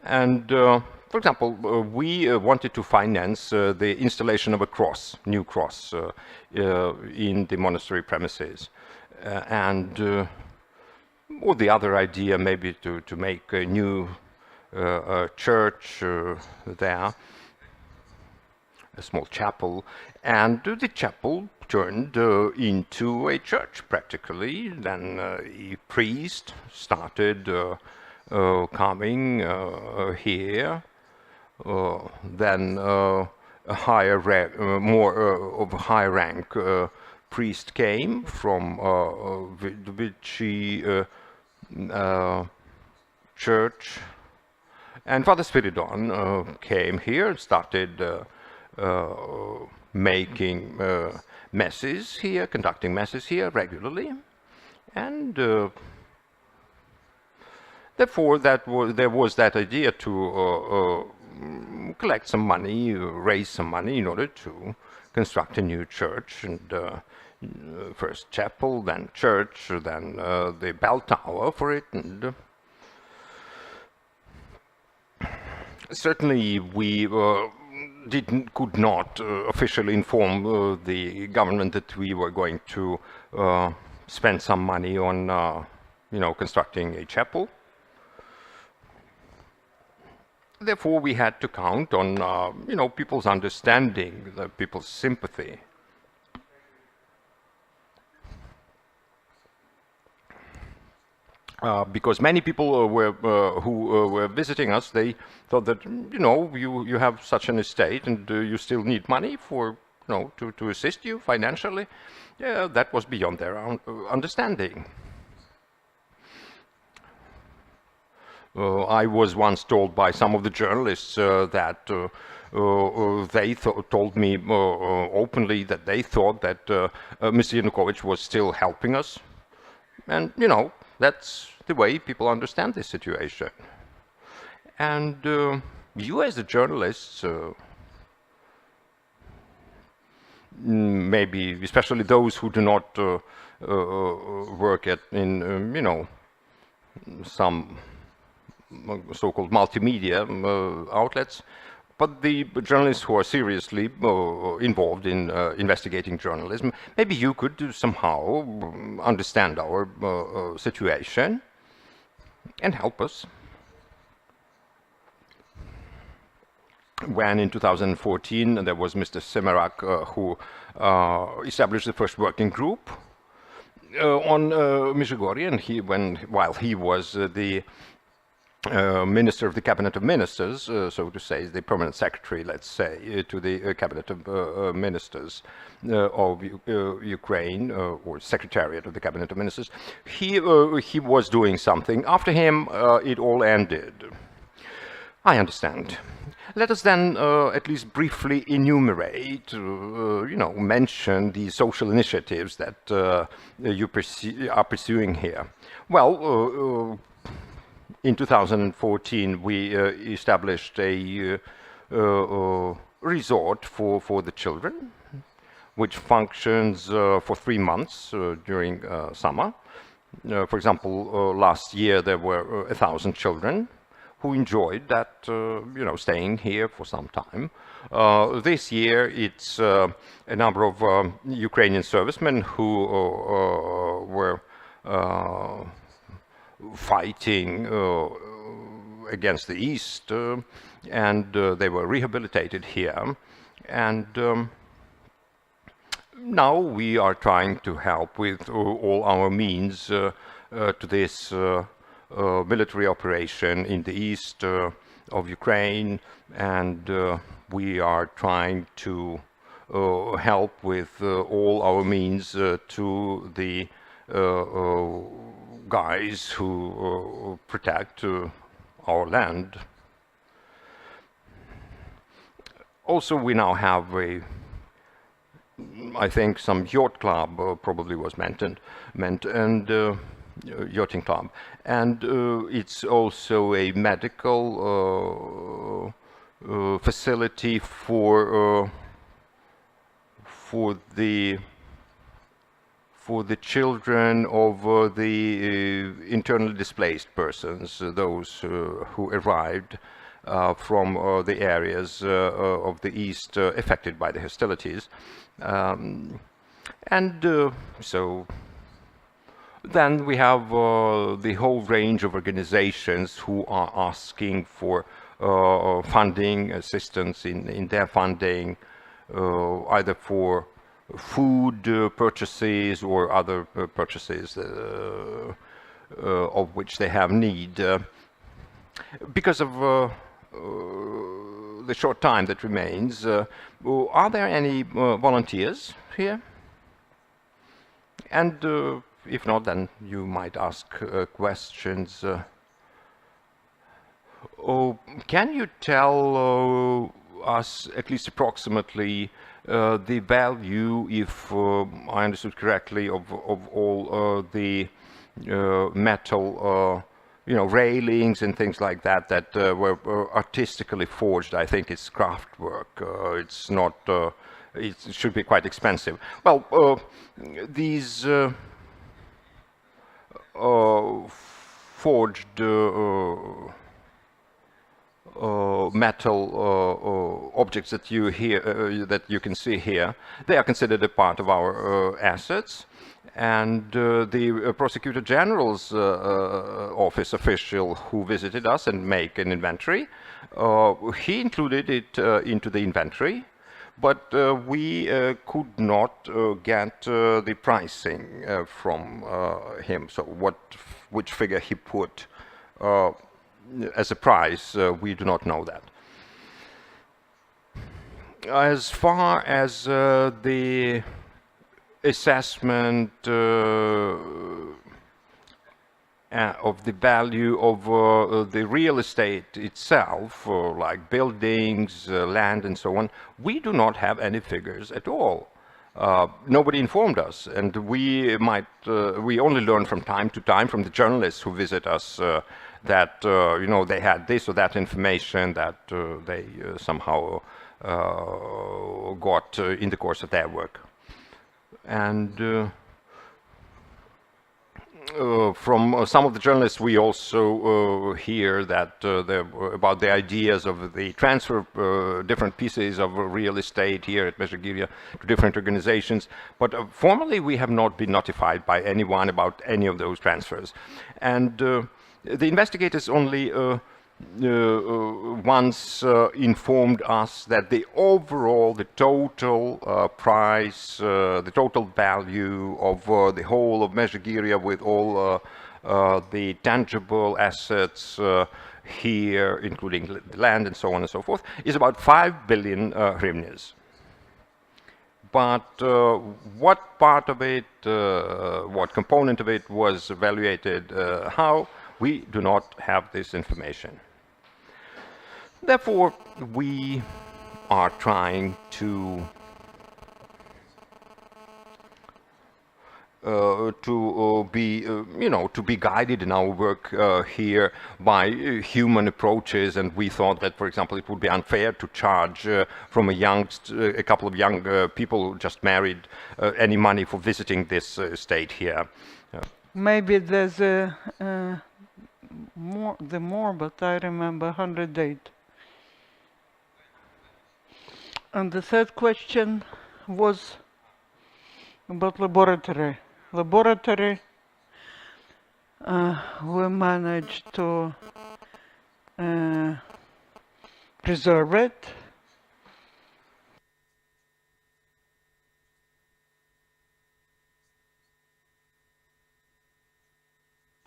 And for example, we wanted to finance the installation of a cross, new cross, in the monastery premises. Or the other idea maybe to make a new church there, a small chapel, and the chapel turned into a church practically. Then a priest started coming here. Then a higher more of a high rank priest came from Vichy church, and Father Spiridon came here and started making masses here, conducting masses here regularly, and therefore there was that idea to collect some money, raise some money in order to construct a new church, and first chapel, then church, then the bell tower for it, and certainly we could not officially inform the government that we were going to spend some money on, constructing a chapel. Therefore, we had to count on, people's understanding, people's sympathy. Because many people who were visiting us, they thought that you have such an estate and you still need money for to assist you financially. Yeah, that was beyond their understanding. I was once told by some of the journalists that they told me openly that they thought that Mr. Yanukovych was still helping us, and that's the way people understand this situation. And you as a journalist, maybe especially those who do not work in some so-called multimedia outlets, but the journalists who are seriously involved in investigating journalism, maybe you could somehow understand our situation and help us. When in 2014 there was Mr. Semerak who established the first working group on Mezhyhirya, and while he was the Minister of the Cabinet of Ministers, so to say, the permanent secretary, let's say, to the Cabinet of Ministers of Ukraine, or Secretariat of the Cabinet of Ministers. He was doing something. After him, it all ended. I understand. Let us then at least briefly enumerate, mention the social initiatives that you are pursuing here. Well, in 2014, we established a resort for the children, which functions for 3 months during summer. For example, last year there were 1,000 children who enjoyed that, staying here for some time. This year, it's a number of Ukrainian servicemen who were fighting against the East, and they were rehabilitated here. And now we are trying to help with all our means to this military operation in the east of Ukraine, and we are trying to help with all our means to the guys who protect our land. Also, we now have I think some yacht club probably was meant, and yachting club, and it's also a medical facility for the children of the internally displaced persons, those who arrived from the areas of the east affected by the hostilities. So then we have the whole range of organizations who are asking for funding, assistance in their funding, either for food purchases or other purchases of which they have need. Because of the short time that remains, are there any volunteers here? And if not, then you might ask questions. Can you tell us, at least approximately, the value, if I understood correctly, of all the metal railings and things like that that were artistically forged? I think it's craft work. It's not. It should be quite expensive. Well, these forged metal objects that you can see here, they are considered a part of our assets. And the Prosecutor General's office official who visited us and make an inventory, he included it into the inventory, but we could not get the pricing from him. So which figure he put as a price, we do not know that. As far as the assessment of the value of the real estate itself, like buildings, land and so on, we do not have any figures at all. Nobody informed us, and we only learn from time to time from the journalists who visit us that they had this or that information that they somehow got in the course of their work. And from some of the journalists, we also hear that about the ideas of the transfer of different pieces of real estate here at Mezhyhirya to different organizations. But formally, we have not been notified by anyone about any of those transfers. And the investigators only once informed us that the total price, the total value of the whole of Mezhyhirya with all the tangible assets here, including the land and so on and so forth, is about 5 billion hryvnias. But what part of it, what component of it was evaluated, how, we do not have this information. Therefore, we are trying to be guided in our work here by human approaches, and we thought that, for example, it would be unfair to charge from a couple of young people who just married any money for visiting this estate here. Maybe there's more, but I remember 108. And the third question was about laboratory. Laboratory, we managed to preserve it.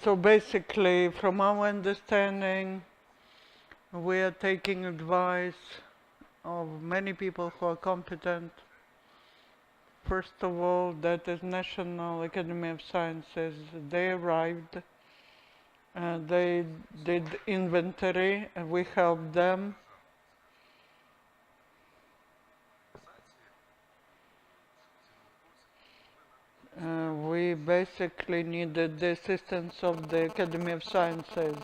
So basically, from our understanding, we are taking advice of many people who are competent. First of all, that is National Academy of Sciences. They arrived, they did inventory, and we helped them. We basically needed the assistance of the Academy of Sciences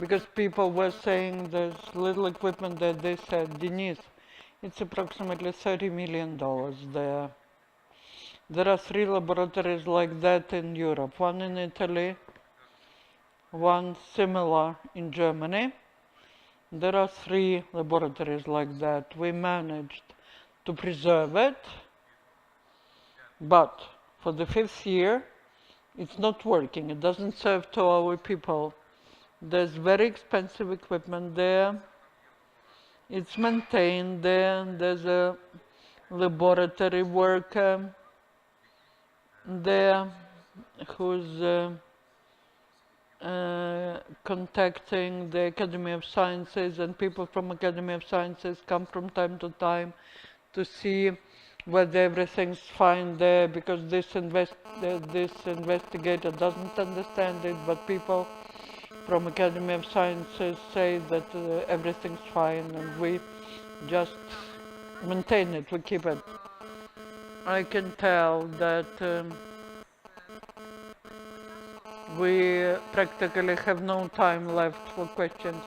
because people were saying there's little equipment that they said, Denis, it's approximately $30 million there. There are 3 laboratories like that in Europe, one in Italy, one similar in Germany. There are 3 laboratories like that. We managed to preserve it, but for the 5th year, it's not working. It doesn't serve to our people. There's very expensive equipment there. It's maintained there. There's a laboratory worker there who's contacting the Academy of Sciences, and people from Academy of Sciences come from time to time to see whether everything's fine there, because this investigator doesn't understand it, but people from Academy of Sciences say that everything's fine, and we just maintain it, we keep it. I can tell that we practically have no time left for questions.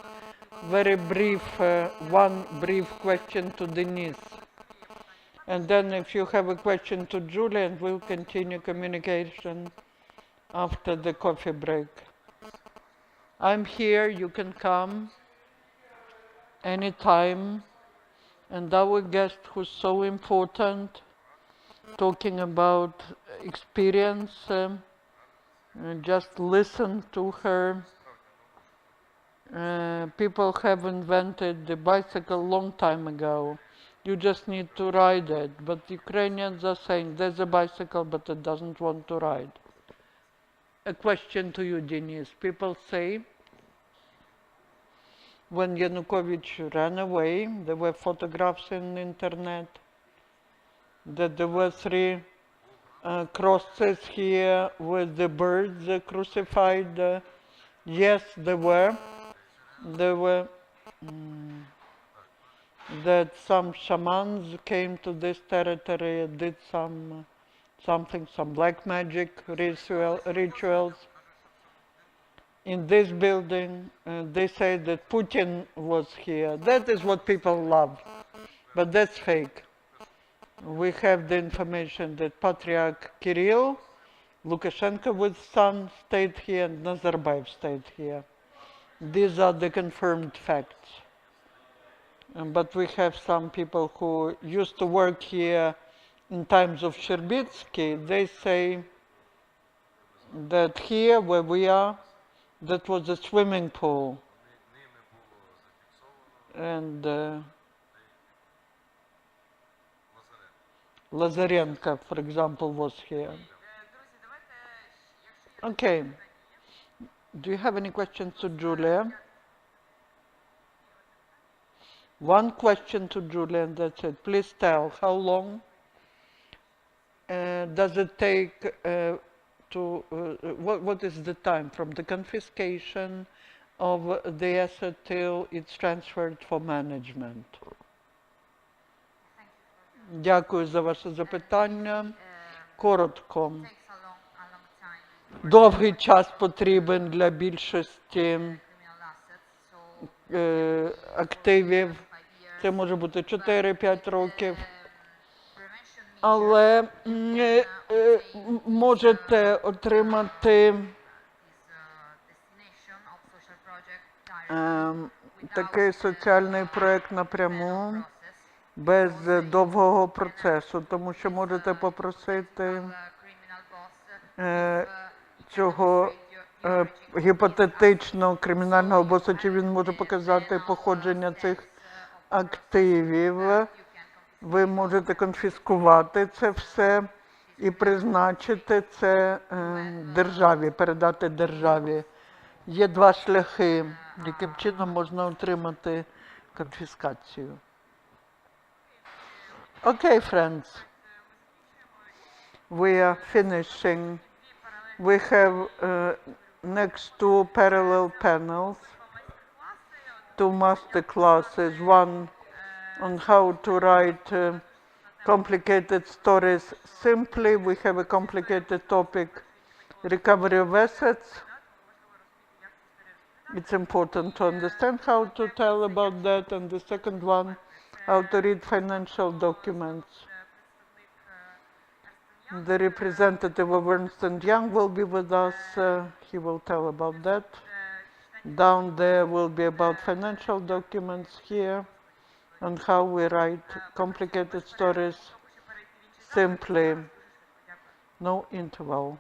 Very brief, one brief question to Denise. And then if you have a question to Julian, we'll continue communication after the coffee break. I'm here, you can come anytime. And our guest, who's so important, talking about experience, just listen to her. People have invented the bicycle a long time ago. You just need to ride it. But Ukrainians are saying there's a bicycle, but it doesn't want to ride. A question to you, Denis. People say when Yanukovych ran away, there were photographs in the internet that there were 3 crosses here with the birds crucified. Yes, there were. There were that some shamans came to this territory, did some black magic rituals. In this building, they say that Putin was here. That is what people love, but that's fake. We have the information that Patriarch Kirill, Lukashenko with son stayed here, and Nazarbayev stayed here. These are the confirmed facts. But we have some people who used to work here in times of Sherbitsky. They say that here where we are, that was a swimming pool. And Lazarenko, for example, was here. Okay. Do you have any questions to Julia? One question to Julia, and that's it. Please tell, how long does it take what is the time from the confiscation of the asset till it's transferred for management? Дякую за ваше запитання. Коротко. Довгий час потрібен для більшості активів. Це може бути 4-5 років. Але можете отримати такий соціальний проект напряму, без довгого процесу, тому що можете попросити цього гіпотетичного кримінального боса, чи він може показати походження цих активів. Ви можете конфіскувати це все і призначити це державі, передати державі. Є два шляхи, яким чином можна отримати конфіскацію. Okay, friends, we are finishing. We have next two parallel panels, two master classes, one on how to write complicated stories simply. We have a complicated topic, recovery of assets. It's important to understand how to tell about that. And the second one, how to read financial documents. The representative of Ernst & Young will be with us. He will tell about that. Down there will be about financial documents here and how we write complicated stories simply, no interval.